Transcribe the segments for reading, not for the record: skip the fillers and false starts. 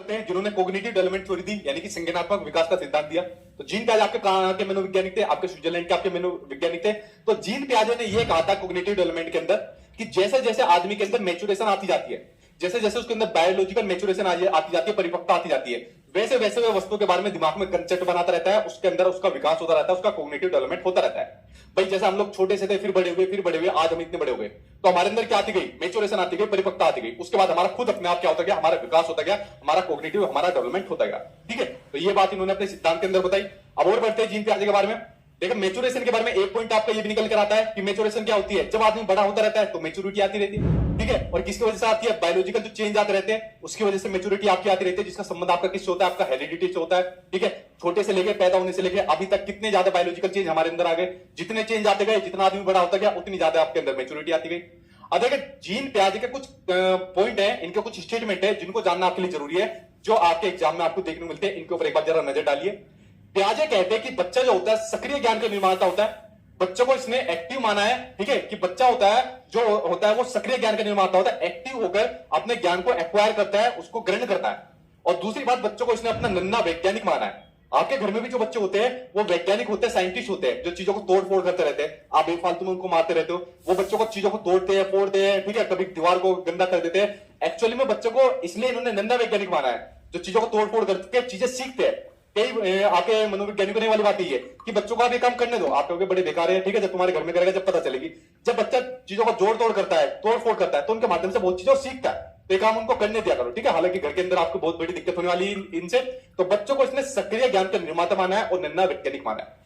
हैं जिन्होंने cognitive development theory दी, यानी कि संज्ञानात्मक विकास का सिद्धांत दिया। तो जीन पियाजे आपके कहां के मनोवैज्ञानिक थे? आपके स्विट्जरलैंड के आपके मनोवैज्ञानिक थे। तो जीन पियाजे ने यह कहा था कोग्निटिव डेवलपमेंट के अंदर कि जैसे जैसे आदमी के अंदर मैच्योरेशन आती जाती है, जैसे जैसे उसके अंदर बायोलॉजिकल मैच्योरेशन आती जाती है, परिपक्वता आती जाती है, वैसे वैसे वह वस्तुओं के बारे में दिमाग में कंसेप्ट बनाता रहता है, उसके अंदर उसका विकास होता रहता है, उसका कोग्निटिव डेवलपमेंट होता रहता है। भाई जैसे हम लोग छोटे से थे, फिर बड़े हुए, फिर बड़े हुए, आज हम इतने बड़े हो गए, तो हमारे अंदर क्या आती गई? मैच्योरेशन आती गई, परिपक्वता आती गई। उसके बाद हमारा खुद अपने आप क्या होता गया? हमारा विकास होता गया, हमारा कोग्निटिव, हमारा डेवलपमेंट होता गया। ठीक है, तो ये बात इन्होंने अपने सिद्धांत के अंदर बताई। अब और बढ़ते हैं जीन पियाजे के बारे में। देखो मैच्योरेशन के बारे में एक पॉइंट आपका ये भी निकल कर आता है कि मैच्योरेशन क्या होती है? जब आदमी बड़ा होता रहता है तो मैच्योरिटी आती रहती है। ठीक है, और किसकी वजह से आती है? बायोलॉजिकल जो चेंज आते रहते हैं उसकी वजह से मैच्योरिटी आपकी आती रहती है, जिसका संबंध आपका किससे होता है? आपका हेरिडिटी से होता है। ठीक है, छोटे से लेके पैदा होने से लेके अभी तक कितने ज्यादा बायोलॉजिकल चेंज हमारे अंदर आ गए, जितने चेंज आते गए, जितना आदमी बड़ा होता गया, उतनी ज्यादा आपके अंदर मैच्योरिटी आती गई। अब देखिए जीन पियाजे के कुछ पॉइंट है, इनके कुछ स्टेटमेंट है जिनको जानना आपके लिए जरूरी है, जो आपके एग्जाम में आपको देखने को मिलते हैं। इनके ऊपर एक बार जरा नजर डालिए। पियाजे कहते हैं कि बच्चा जो होता है सक्रिय ज्ञान का निर्माता होता है। बच्चों को इसने एक्टिव माना है। ठीक है, कि बच्चा होता है जो होता है वो सक्रिय ज्ञान का निर्माता होता है, एक्टिव होकर अपने ज्ञान को एक्वायर करता है, उसको ग्रहण करता है। और दूसरी बात, बच्चों को इसने अपना नन्हा वैज्ञानिक माना है। आपके घर में भी जो बच्चे होते हैं वो वैज्ञानिक होते हैं, साइंटिस्ट होते हैं, जो चीजों को तोड़ फोड़ करते रहते हैं। आप बेफालतू में उनको मारते रहते हो, वो बच्चों को चीजों को तोड़ते हैं, फोड़ते हैं। ठीक है, कभी दीवार को गंदा कर देते हैं। एक्चुअली में बच्चों को इसलिए इन्होंने नन्हा वैज्ञानिक माना है, जो चीजों को तोड़ फोड़ करके चीजें सीखते हैं। कई आपके मनोवैज्ञानिकों ने वाली बात यही है कि बच्चों को आप ये काम करने दो, आप कहोगे बड़े बेकार है। ठीक है, जब तुम्हारे घर में करेगा जब पता चलेगी। जब बच्चा चीजों को जोड़ तोड़ करता है, तोड़ फोड़ करता है, तो उनके माध्यम से बहुत चीजें सीखता है। तो काम उनको करने दिया करो। ठीक है, हालांकि घर के अंदर आपको बहुत बड़ी दिक्कत होने वाली है इनसे। तो बच्चों को इसने सक्रिय ज्ञान का निर्माता माना है और नन्हा वैज्ञानिक माना है।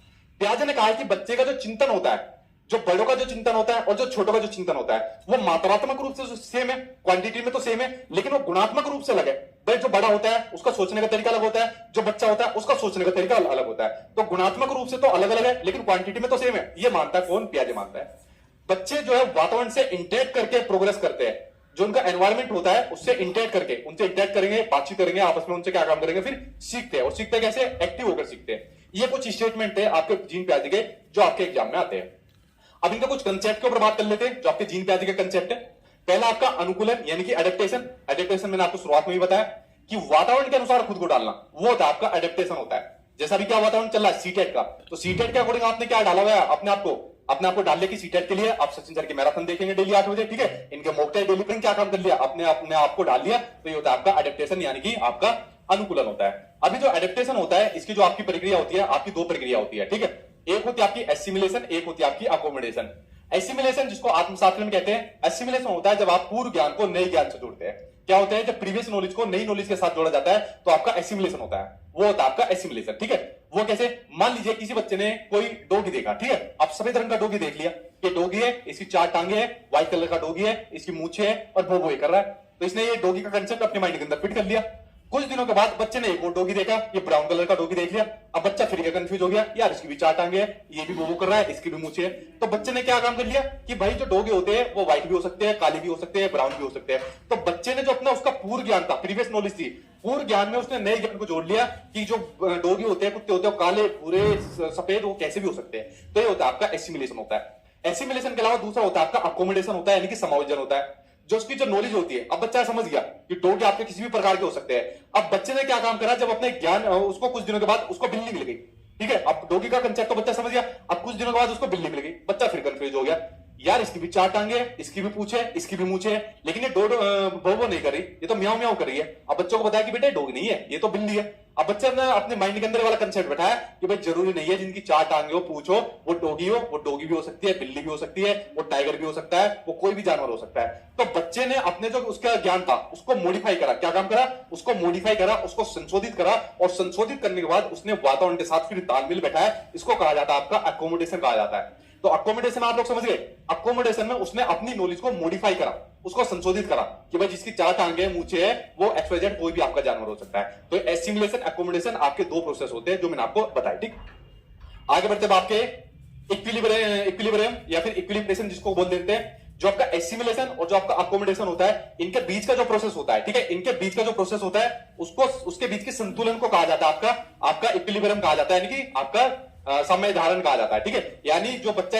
पियाजे ने कहा है कि बच्चे का जो चिंतन होता है, जो बड़ों का जो चिंतन होता है और जो छोटों का जो चिंतन होता है, वो मात्रात्मक रूप से सेम है, क्वांटिटी में तो सेम है, लेकिन वो गुणात्मक रूप से अलग है। भाई जो बड़ा होता है उसका सोचने का तरीका अलग होता है, जो बच्चा होता है उसका सोचने का तरीका अलग होता है। तो गुणात्मक रूप से तो अलग अलग है, लेकिन क्वांटिटी में तो सेम है। ये मानता है कौन? पियाजे मानता है। बच्चे जो है वातावरण से इंटरेक्ट करके प्रोग्रेस करते हैं। जो उनका एनवायरमेंट होता है उससे इंटरेक्ट करके, उनसे इंटरेक्ट करेंगे, बातचीत करेंगे, आपस में उनसे क्या काम करेंगे, फिर सीखते हैं। और सीखते कैसे? एक्टिव होकर सीखते हैं। ये कुछ स्टेटमेंट है आपके जीन पियाजे के जो आपके एग्जाम में आते हैं। अब इनका कुछ कंसेप्ट के ऊपर बात कर लेते हैं जो आपके जीन पियाजे के कंसेप्ट है। पहला आपका अनुकूलन यानी कि एडेप्टेशन। एडेप्टेशन मैंने आपको शुरुआत में ही बताया कि वातावरण के अनुसार खुद को डालना, वो होता है आपका एडेप्टेशन होता है। जैसा भी क्या वातावरण चल रहा है सीटेट का, तो सीटेट के अकॉर्डिंग आपने क्या डाला हुआ है? अपने आप को डाल लिया कि सीटेट के लिए आप सचिन सर की मैराथन देखेंगे डेली 8 बजे। ठीक है, इनके मॉक टेस्ट डेली पर क्या काम कर लिया? अपने आप को डाल लिया। तो ये होता है आपका एडेप्टेशन यानी कि आपका अनुकूलन होता है। अभी जो एडेप्टेशन होता है इसकी जो आपकी प्रक्रिया होती है, आपकी दो प्रक्रिया होती है। ठीक है, एक होती है आपकी एसिमिलेशन, एक होती है आपकी अकोमोडेशन। एसिमिलेशन जिसको आत्मसात में कहते हैं, एसिमिलेशन होता है जब आप पूर्व ज्ञान को नए ज्ञान से जोड़ते हैं। क्या होता है? जब प्रीवियस नॉलेज को नई नॉलेज के साथ जोड़ा जाता है तो आपका एसिमिलेशन होता है, वो होता है आपका एसिमिलेशन। ठीक है, वो कैसे? मान लीजिए किसी बच्चे ने कोई डॉगी देखा। ठीक है, अब सफेद रंग का डॉगी देख लिया, ये डॉगी है, इसकी 4 टांगे है, व्हाइट कलर का डॉगी है, इसकी मूछें है और भों भों कर रहा है। तो इसने ये डॉगी का कंसेप्ट अपने माइंड के अंदर फिट कर लिया। कुछ दिनों के बाद बच्चे ने एक और डॉगी देखा, ये ब्राउन कलर का डॉगी देख लिया। अब बच्चा फिर कंफ्यूज हो गया, यार इसकी भी 4 टांगे है, ये भी बोबो कर रहा है, इसकी भी मूछें है। तो बच्चे ने क्या काम कर लिया कि भाई जो डॉगी होते हैं वो व्हाइट भी हो सकते हैं, काले भी हो सकते हैं, ब्राउन भी हो सकते हैं। तो बच्चे ने जो अपना उसका पूर्व ज्ञान था, प्रीवियस नॉलेज थी, पूर्व ज्ञान में उसने नए ज्ञान को जोड़ लिया कि जो डॉगी होते हैं, कुत्ते होते हैं, काले, भूरे, सफेद, वो कैसे भी हो सकते हैं। तो ये होता है आपका एसिमिलेशन होता है। एसिमिलेशन के अलावा दूसरा होता है आपका अकोमोडेशन होता है, यानी कि समायोजन होता है। जो उसकी जो नॉलेज होती है, अब बच्चा समझ गया कि डॉगी आपके किसी भी प्रकार के हो सकते हैं। अब बच्चे ने क्या काम करा, जब अपने ज्ञान उसको कुछ दिनों के बाद उसको बिल्ली मिल गई। ठीक है, अब डॉगी का कंसेप्ट तो बच्चा समझ गया। अब कुछ दिनों के बाद उसको बिल्ली मिल गई, बच्चा फिर कंफ्यूज हो गया, यार इसकी भी 4 टांगे है, इसकी भी पूंछ है, इसकी भी मूछें है, लेकिन ये भों नहीं कर रही, ये तो म्याऊं म्याऊं कर रही है। अब बच्चों को बताया कि बेटा डॉगी नहीं है, ये तो बिल्ली है। अब बच्चे ने अपने माइंड के अंदर वाला कंसेप्ट बैठाया कि भाई जरूरी नहीं है जिनकी 4 टांगे हो, पूछो, वो डॉगी हो, वो डॉगी भी हो सकती है, बिल्ली भी हो सकती है, वो टाइगर भी हो सकता है, वो कोई भी जानवर हो सकता है। तो बच्चे ने अपने जो उसका ज्ञान था उसको मॉडिफाई करा। क्या काम करा? उसको मॉडिफाई करा, उसको संशोधित करा, और संशोधित करने के बाद उसने वातावरण के साथ फिर तालमेल बैठाया। इसको कहा जाता है आपका अकोमोडेशन कहा जाता है। तो अकोमोडेशन आप लोग समझ गए। अकोमोडेशन में उसने अपनी नॉलेज को मॉडिफाई करा, उसको संशोधित करा कि भाई जिसकी 4 टांगे मूछें है वो एक्सवाइजेड कोई भी आपका जानवर हो सकता है। तो एसिमिलेशन, अकोमोडेशन आपके 2 प्रोसेस होते हैं जो मैंने आपको बताया। ठीक, आगे बढ़ते आपके इक्विलिब्रियम या फिर इक्विलिब्रेशन जिसको बोल देते हैं। जो आपका एसिमिलेशन और जो आपका अकोमोडेशन होता है, इनके बीच का जो प्रोसेस होता है, ठीक है, इनके बीच का जो प्रोसेस होता है उसको, उसके बीच के संतुलन को कहा जाता है आपका इक्विलिब्रियम कहा जाता है, यानी कि आपका समय धारण कहा जाता है। ठीक है, यानी जो बच्चा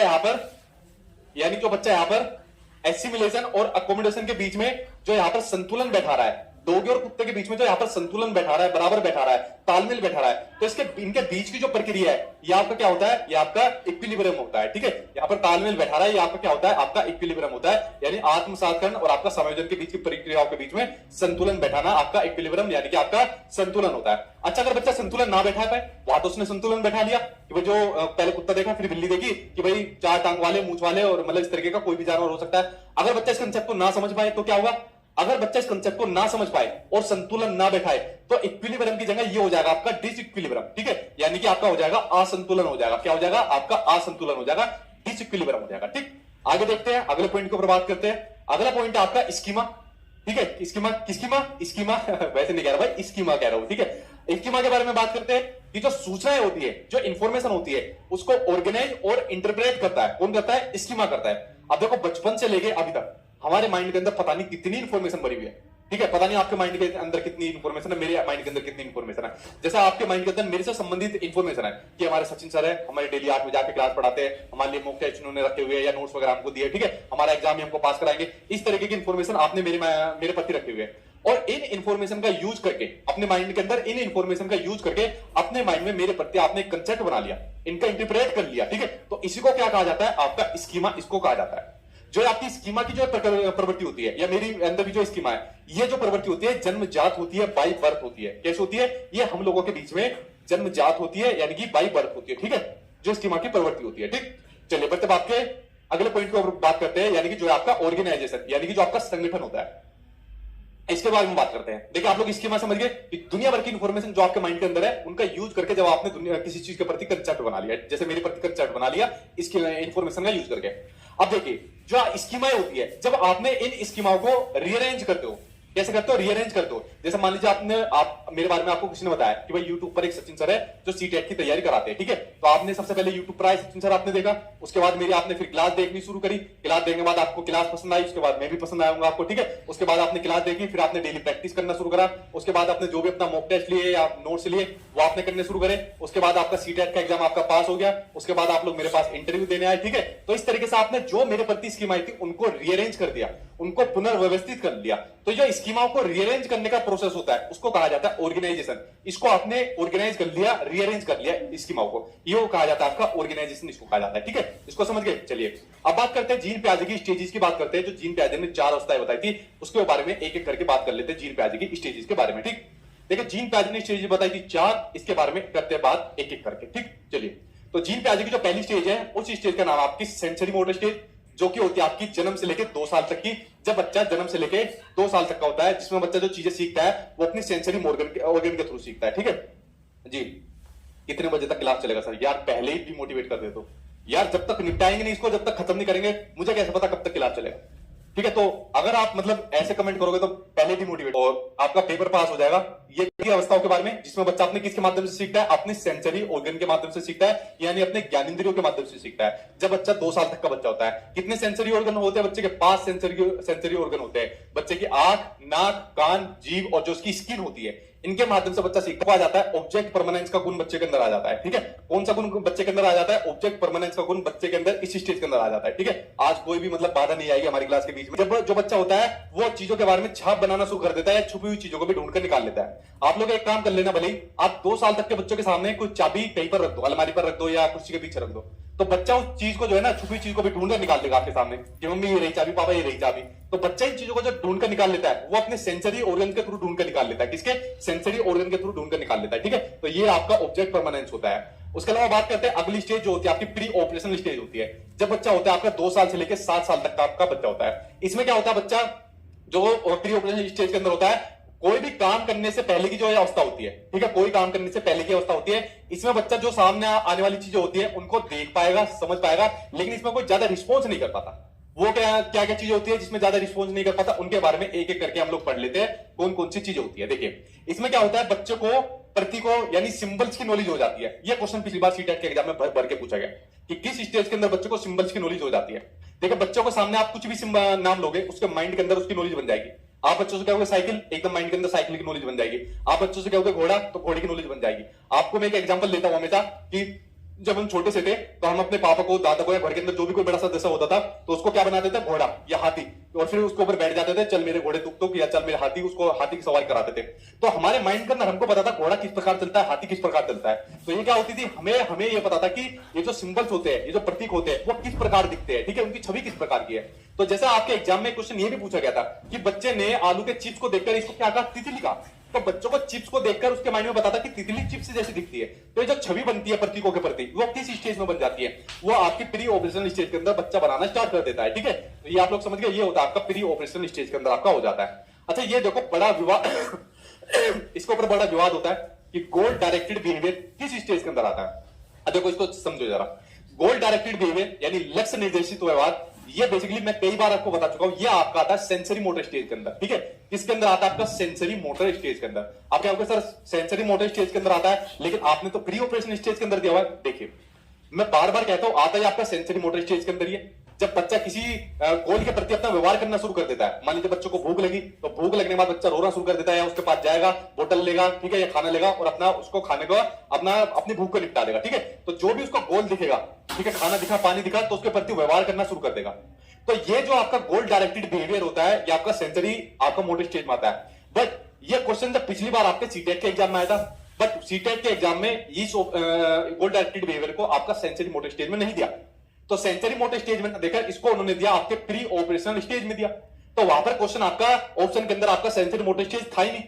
यहां पर एसिमिलेशन और अकोमोडेशन के बीच में जो यहां पर संतुलन बैठा रहा है, डॉगी और कुत्ते के बीच में जो यहाँ पर संतुलन बैठा रहा है, बराबर बैठा रहा है, तालमेल बैठा रहा है, तो इसके इनके बीच की जो प्रक्रिया है ये आपका क्या होता है, ये आपका इक्विलिब्रियम होता है। ठीक है, यहाँ पर तालमेल बैठा रहा है, ये आपका क्या होता है, आपका इक्विलिब्रियम होता है, यानी आत्मसातकरण और आपका समायोजन के बीच की प्रक्रियाओं के बीच में संतुलन बैठाना आपका इक्विलिब्रियम यानी कि आपका संतुलन होता है। अच्छा, अगर बच्चा संतुलन ना बैठा पाए, वहां तो उसने संतुलन बैठा लिया कि भाई जो पहले कुत्ता देखा फिर बिल्ली देखी कि भाई चार टांग वाले, मूंछ वाले और मतलब इस तरीके का कोई भी जानवर हो सकता है। अगर बच्चा इस कंसेप्ट को ना समझ पाए तो क्या होगा, अगर बच्चा इस कंसेप्ट को ना समझ पाए और संतुलन ना बैठाए तो इक्विलिब्रियम की जगह ये हो जाएगा आपका डिसइक्विलिब्रियम। ठीक है, यानी कि आपका हो जाएगा असंतुलन हो जाएगा। क्या हो जाएगा, आपका असंतुलन हो जाएगा, डिसइक्विलिब्रियम हो जाएगा। ठीक, आगे देखते हैं, अगले पॉइंट के ऊपर बात करते हैं। अगला पॉइंट है आपका स्कीमा। ठीक है, स्कीमा, स्कीमा, स्कीमा वैसे नहीं कह रहा भाई, स्कीमा कह रहा हूं। ठीक है, स्कीमा के बारे में बात करते हैं कि जो सूचनाएं होती है, जो इंफॉर्मेशन होती है, उसको ऑर्गेनाइज और इंटरप्रेट करता है। कौन करता है, स्कीमा करता है। अब देखो, बचपन से लेके अभी तक हमारे माइंड के अंदर पता नहीं कितनी इंफॉर्मेशन भरी हुई है। ठीक है, पता नहीं आपके माइंड के अंदर कितनी इंफॉर्मेशन है, मेरे माइंड के अंदर कितनी इंफॉर्मेशन है। जैसा आपके माइंड के अंदर मेरे से संबंधित इंफॉर्मेशन है कि हमारे सचिन सर है, हमारे डेली 8 बजे आके क्लास पढ़ाते हैं, हमारे लिए मॉक टेस्ट उन्होंने रखे हुए हैं या नोट्स वगैरह हमको दिए। ठीक है, हमारा एग्जाम हमको पास कराएंगे, इस तरीके की इंफॉर्मेशन आपने मेरे प्रति रखे हुए है। और इन इंफॉर्मेशन का यूज करके अपने माइंड के अंदर, इन इंफॉर्मेशन का यूज करके अपने माइंड में मेरे प्रति आपने एक कंसेप्ट बना लिया, इनका इंटरप्रेट कर लिया। ठीक है, तो इसी को क्या कहा जाता है, आपका स्कीमा इसको कहा जाता है। जो आपकी स्कीमा की जो प्रवृत्ति होती है, या मेरी अंदर भी जो स्कीमा है, ये जो प्रवृत्ति होती है जन्मजात होती है, बाई बर्थ होती है। कैसे होती है, ये हम लोगों के बीच में जन्मजात होती है, यानी कि बाई बर्थ होती है। ठीक है, जो स्कीमा की प्रवृत्ति होती है। ठीक, चलिए बढ़ते बात के अगले पॉइंट को बात करते हैं, यानी कि जो आपका ऑर्गेनाइजेशन, यानी कि जो आपका संगठन होता है, इसके बारे में बात करते हैं। देखिए, आप लोग स्कीमा समझ गए कि दुनिया भर की इंफॉर्मेशन जो आपके माइंड के अंदर है, उनका यूज करके जब आपने दुनिया किसी चीज के प्रति कंसेप्ट बना लिया, जैसे मेरे प्रति कंसेप्ट बना लिया इसकी इंफॉर्मेशन का यूज करके। अब देखिए, जो स्कीमाएं होती है, जब आपने इन स्कीमाओं को रीअरेंज करते हो, कैसे करते हो, रीअरेंज करते हो। जैसे मान लीजिए आप मेरे बारे में आपको किसी ने बताया कि भाई यूट्यूब पर एक सचिन सर है जो सीटेट की तैयारी कराते हैं। ठीक है, तो आपने सबसे पहले यूट्यूब पर आए सचिन सर आपने देखा, उसके बाद मेरी आपने फिर क्लास देखनी शुरू करी, क्लास देखने के बाद आपको क्लास पसंद आई, उसके बाद मैं भी पसंद आऊंगा आपको। ठीक है, उसके बाद आपने क्लास देखी, फिर आपने डेली प्रैक्टिस करना शुरू करा, उसके बाद आपने जो भी अपना मॉक टेस्ट लिए या नोट्स लिए वो आपने करने शुरू करे, उसके बाद आपका सीटेट का एग्जाम आपका पास हो गया, उसके बाद आप लोग मेरे पास इंटरव्यू देने आए। ठीक है, तो इस तरीके से आपने जो मेरे प्रति स्कीमाएं थी उनको रीअरेंज कर दिया, उनको पुनर्व्यवस्थित कर लिया। तो जो स्कीमाओं को रीअरेंज करने का प्रोसेस होता है उसको कहा जाता है ऑर्गेनाइजेशन। इसको आपने ऑर्गेनाइज कर लिया, रीअरेंज कर लिया स्कीमाओं को, ये कहा जाता है आपका ऑर्गेनाइजेशन, इसको कहा जाता है। ठीक है, इसको समझ गए। चलिए अब बात करते हैं जीन पियाजे की स्टेजेस की बात करते हैं। जो जीन पियाजे ने 4 अवस्थाएं बताई थी उसके बारे में एक एक करके बात कर लेते हैं, जीन पियाजे की स्टेजेस के बारे में। ठीक, देखिए जीन पियाजे ने स्टेजेस बताई थी 4, इसके बारे में करते हैं बात एक एक करके। ठीक, चलिए, तो जीन पियाजे की जो पहली स्टेज है उस स्टेज का नाम आपकी सेंसरी मोटर स्टेज, जो कि होती है आपकी जन्म से लेकर 2 साल तक की। जब बच्चा जन्म से लेकर 2 साल तक का होता है, जिसमें बच्चा जो चीजें सीखता है वो अपनी सेंसरी ऑर्गन के थ्रू सीखता है। ठीक है जी, कितने बजे तक क्लास चलेगा सर? यार पहले ही डिमोटिवेट कर दे तो यार, जब तक निपटाएंगे नहीं इसको, जब तक खत्म नहीं करेंगे, मुझे कैसे पता कब तक क्लास चलेगा? ठीक है, तो अगर आप मतलब ऐसे कमेंट करोगे तो पहले डिमोटिवेट और आपका पेपर पास हो जाएगा। ये अवस्थाओं के बारे में जिसमें बच्चा अपने किसके माध्यम से सीखता है, अपने सेंसरी ऑर्गन के माध्यम से सीखता है, यानी अपने ज्ञानेंद्रियों के माध्यम से सीखता है। जब बच्चा 2 साल तक का बच्चा होता है, कितने सेंसरी ऑर्गन होते हैं बच्चे के? 5 सेंसरी ऑर्गन होते हैं। बच्चे की आंख, नाक, कान, जीभ और जो उसकी स्किन होती है, इनके माध्यम से बच्चा सीखता आ जाता है। ऑब्जेक्ट परमानेंस का गुण बच्चे के अंदर आ जाता है। ठीक है, कौन सा गुण बच्चे के अंदर आ जाता है? ऑब्जेक्ट परमानेंस का गुण बच्चे के अंदर इस स्टेज के अंदर आ जाता है। ठीक है, आज कोई भी मतलब बाधा नहीं आएगी हमारी क्लास के बीच में। जब जो बच्चा होता है वो चीजों के बारे में छाप बनाना शुरू कर देता है, छुपी हुई चीजों को भी ढूंढ कर निकाल लेता है। आप लोग एक काम कर लेना, भले ही आप 2 साल तक के बच्चों के सामने कोई चाबी कहीं पर रख दो, अलमारी पर रख दो या कुर्सी के पीछे रख दो, तो बच्चा उस चीज को जो है ना, छुपी चीज को भी ढूंढ कर निकाल देगा आपके सामने कि मम्मी ये रही चाबी, पापा ये रही चाबी। तो बच्चा इन चीजों को जो ढूंढ कर निकाल लेता है वो अपने सेंसरी ऑर्गन के थ्रू ढूंढ कर निकाल लेता है। किसके? सेंसरी ऑर्गन के थ्रू ढूंढ कर निकाल लेता है। ठीक है, तो ये आपका ऑब्जेक्ट परमानेंस होता है। उसके अलावा बात करते हैं अगली स्टेज जो होती है आपकी प्री ऑपरेशनल स्टेज होती है। जब बच्चा होता है आपका 2 साल से लेकर 7 साल तक का आपका बच्चा होता है। इसमें क्या होता है, बच्चा जो प्री ऑपरेशनल स्टेज के अंदर होता है, कोई भी काम करने से पहले की जो अवस्था होती है, ठीक है, कोई काम करने से पहले की अवस्था होती है, इसमें बच्चा जो सामने आने वाली चीजें होती है उनको देख पाएगा, समझ पाएगा, लेकिन इसमें कोई ज्यादा रिस्पॉन्स नहीं कर पाता। वो क्या क्या क्या चीजें होती है जिसमें ज्यादा रिस्पॉन्स नहीं कर पाता, उनके बारे में एक एक करके हम लोग पढ़ लेते हैं कौन कौन सी चीजें होती है। देखिए, इसमें क्या होता है, बच्चे को प्रतीकों यानी सिंबल्स की नॉलेज हो जाती है। ये क्वेश्चन पिछली बार सीटेट के एग्जाम में भर के पूछा गया कि किस स्टेज के अंदर बच्चे को सिंबल्स की नॉलेज हो जाती है। देखिए, बच्चों को सामने आप कुछ भी नाम लोगे, उसके माइंड के अंदर उसकी नॉलेज बन जाएगी। आप बच्चों से कहोगे साइकिल, एकदम माइंड के अंदर साइकिल की नॉलेज बन जाएगी। आप बच्चों से कहोगे घोड़ा, तो घोड़े की नॉलेज बन जाएगी। आपको मैं एक एग्जांपल लेता हूं हमेशा कि जब हम छोटे से थे तो हम अपने पापा को, दादा को या घर के अंदर जो भी कोई बड़ा सदस्य होता था तो उसको क्या बना देते थे, घोड़ा या हाथी, और फिर उसके ऊपर बैठ जाते थे, चल मेरे घोड़े तुक तुक, या चल मेरे हाथी, उसको हाथी की सवारी कराते थे। तो हमारे माइंड के अंदर हमको पता था घोड़ा किस प्रकार चलता है, हाथी किस प्रकार चलता है। तो ये क्या होती थी, हमें हमें ये पता था कि ये जो सिंबल्स होते हैं, ये जो प्रतीक होते हैं, वो किस प्रकार दिखते हैं, ठीक है, उनकी छवि किस प्रकार की है। तो जैसा आपके एग्जाम में क्वेश्चन ये भी पूछा गया था कि बच्चे ने आलू के चिप्स को देखकर इसको क्या कहा, तितली कहा। तो बच्चों को चिप्स को देखकर उसके माइंड में पता था कि तितली चिप्स जैसी दिखती है। तो ये जो छवि बनती है प्रतीकों के प्रति, वो किस स्टेज में बन जाती है, वो आपकी प्री ऑपरेशनल स्टेज के अंदर बच्चा बनाना स्टार्ट कर देता है, ठीक है। तो ये आप लोग समझ गए, ये होता है आपका प्री ऑपरेशनल स्टेज के अंदर आपका हो जाता है। अच्छा ये देखो बड़ा विवाद इसके ऊपर बड़ा विवाद होता है कि गोल डायरेक्टेड बिहेवियर किस स्टेज के अंदर आता है। अब देखो इसको समझो जरा, गोल डायरेक्टेड बिहेवियर यानी लक्ष्य निर्देशित व्यवहार, ये बेसिकली मैं कई बार आपको बता चुका हूं, ये आपका आता है सेंसरी मोटर स्टेज के अंदर, ठीक है। किसके अंदर आता है, आपका सेंसरी मोटर स्टेज के अंदर। आप क्या सर सेंसरी मोटर स्टेज के अंदर आता है, लेकिन आपने तो प्री ऑपरेशन स्टेज के अंदर दिया हुआ है। देखिए मैं बार बार कहता हूं, आता है आपका सेंसरी मोटर स्टेज के अंदर। ये जब बच्चा किसी गोल के प्रति अपना व्यवहार करना शुरू कर देता है, मान लीजिए बच्चों को भूख लगी, तो भूख लगने के बाद बच्चा रोना शुरू कर देता है, या उसके पास जाएगा, बोतल लेगा, ठीक है, या खाना लेगा और अपना उसको खाने को अपनी भूख को निपटा देगा, ठीक है। तो जो भी उसको गोल दिखेगा, ठीक है, खाना दिखा, पानी दिखा, तो उसके प्रति व्यवहार करना शुरू कर देगा। तो ये जो आपका गोल डायरेक्टेड बिहेवियर होता है, ये आपका सेंसरी आपका मोटर स्टेज में आता है। बट ये क्वेश्चन जब पिछली बार आपके सीटेट के एग्जाम में आया था, बट सीटेट के एग्जाम में इस गोल डायरेक्टेड बिहेवियर को आपका सेंसरी मोटर स्टेज में नहीं दिया। तो सेंसरी मोटर स्टेज में देखा, इसको उन्होंने दिया आपके प्री ऑपरेशनल स्टेज में दिया। तो वहां पर क्वेश्चन आपका ऑप्शन के अंदर आपका सेंसरी मोटर स्टेज था ही नहीं।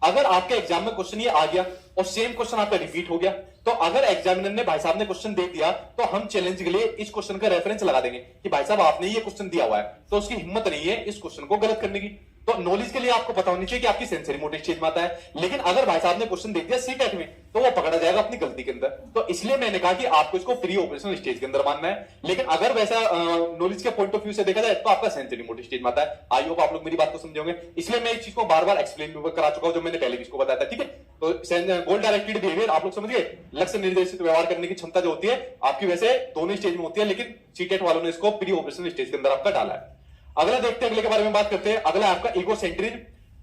अगर आपके एग्जाम में क्वेश्चन ये आ गया और सेम क्वेश्चन आपका रिपीट हो गया, तो अगर एग्जामिनर ने भाई साहब ने क्वेश्चन दे दिया, तो हम चैलेंज के लिए इस क्वेश्चन का रेफरेंस लगा देंगे कि भाई साहब आपने ये क्वेश्चन दिया हुआ है, तो उसकी हिम्मत नहीं है इस क्वेश्चन को गलत करने की। तो नॉलेज के लिए आपको पता होनी चाहिए कि आपकी सेंसरी मोटर स्टेज में आता है। लेकिन अगर भाई साहब ने क्वेश्चन दे दिया सीटेट में, तो वो पकड़ा जाएगा अपनी गलती के अंदर। तो इसलिए मैंने कहा कि आपको इसको प्री ऑपरेशनल स्टेज के अंदर मानना है। लेकिन अगर वैसा नॉलेज के पॉइंट ऑफ व्यू से देखा जाए, तो आपका सेंसरी मोटर स्टेज में आता है। आई होप आप लोग मेरी बात को समझोगे, इसलिए मैं इस चीज को बार बार एक्सप्लेन करा चुका हूं, जो मैंने पहले भी इसको बताया था, ठीक है। तो गोल डायरेक्टेड बिहेवियर आप लोग समझ गए, लक्ष्य निर्देशित व्यवहार करने की क्षमता जो होती है आपकी, वैसे दोनों स्टेज में होती है, लेकिन सीटेट वालों ने इसको प्री ऑपरेशनल स्टेज के अंदर आपका डाला है। अगला देखते हैं, अगले के बारे में बात करते हैं। अगला आपका ईगो सेंट्रिज्म।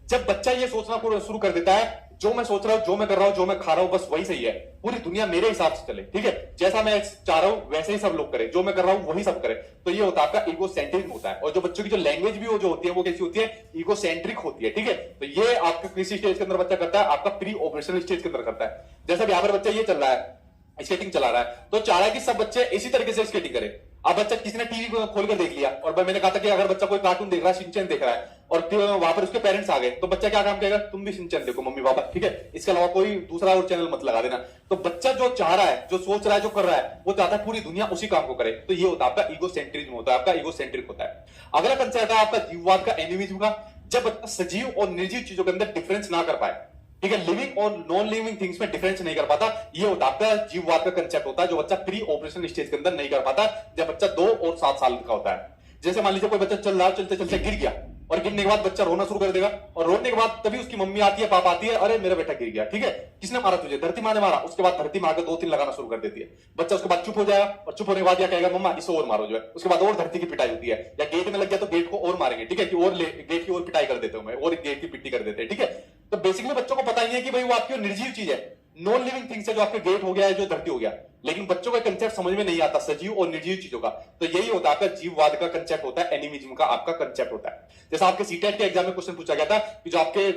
जब बच्चा ये सोचना शुरू कर देता है, जो मैं सोच रहा हूं, जो मैं कर रहा हूं, जो मैं खा रहा हूं, बस वही सही है, पूरी दुनिया मेरे हिसाब से चले, ठीक है, जैसा मैं चाह रहा हूं वैसे ही सब लोग करें, जो मैं कर रहा हूं वही सब करें। तो ये होता है आपका ईगो सेंट्रिज्म होता है। और जो बच्चों की जो लैंग्वेज भी जो होती है, वो कैसी होती है, ईगो सेंट्रिक होती है, ठीक है। तो ये आपका किसी स्टेज के अंदर बच्चा करता है, आपका प्री ऑपरेशनल स्टेज के अंदर करता है। जैसा यहाँ पर बच्चा ये चल रहा है, स्केटिंग चला रहा है, तो चाह रहा है कि सब बच्चे इसी तरीके से स्केटिंग करें। अब बच्चा किसी ने टीवी खोलकर देख लिया, और मैंने कहा था कि अगर बच्चा कोई कार्टून देख रहा है, शिनचैन देख रहा है, और वहां पर उसके पेरेंट्स आ गए, तो बच्चा क्या काम करेगा, तुम भी शिनचैन देखो मम्मी पापा, ठीक है, इसके अलावा कोई दूसरा और चैनल मत लगा देना। तो बच्चा जो चाह रहा है, जो सोच रहा है, जो कर रहा है, वो चाहता है पूरी दुनिया उसी काम को करे। तो ये होता है आपका ईगो सेंट्रिज्म होता है, आपका ईगो सेंट्रिक होता है। अगला कंसेप्ट है आपका जीववाद का, एनिमिज्म का। जब बच्चा सजीव और निर्जीव चीजों के अंदर डिफरेंस ना कर पाए, ठीक है, लिविंग और नॉन लिविंग थिंग्स में डिफरेंस नहीं कर पाता, ये होता है आपका जीववाद का कंसेप्ट होता है, जो बच्चा प्री ऑपरेशन स्टेज के अंदर नहीं कर पाता, जब बच्चा 2 और 7 साल का होता है। जैसे मान लीजिए कोई बच्चा चल रहा है, चलते चलते गिर गया, और गिरने के बाद बच्चा रोना शुरू कर देगा, और रोने के बाद तभी उसकी मम्मी आती है, पापा आती है, अरे मेरा बेटा गिर गया, ठीक है, किसने मारा तुझे, धरती माँ ने मारा। उसके बाद धरती मार के 2-3 लगाना शुरू कर देती है। बच्चा उसके बाद चुप हो जाएगा, और चुप होने के बाद क्या कहेगा, मम्मा इसे और मारो जो है। उसके बाद और धरती की पिटाई होती है, या गेट में लग गया तो गेट को और मारेंगे, ठीक है, कि और गेट की और पिटाई कर देते हो, और गेट की पिट्टी कर देते हैं, ठीक है। तो बेसिकली बच्चों को पता ही है कि भाई वो आपकी निर्जीव चीज है, नॉन लिविंग थिंग्स है, जो आपके गेट हो गया है, जो धरती हो गया। लेकिन बच्चों का कंसेप्ट समझ में नहीं आता सजीव और निर्जीव चीजों का। तो यही होता है आपका जीववाद का कंसेप्ट होता है, एनिमिज्म का आपका कंसेप्ट होता है। जैसा आपके सीटेट के एग्जाम में क्वेश्चन पूछा गया था कि जो आपके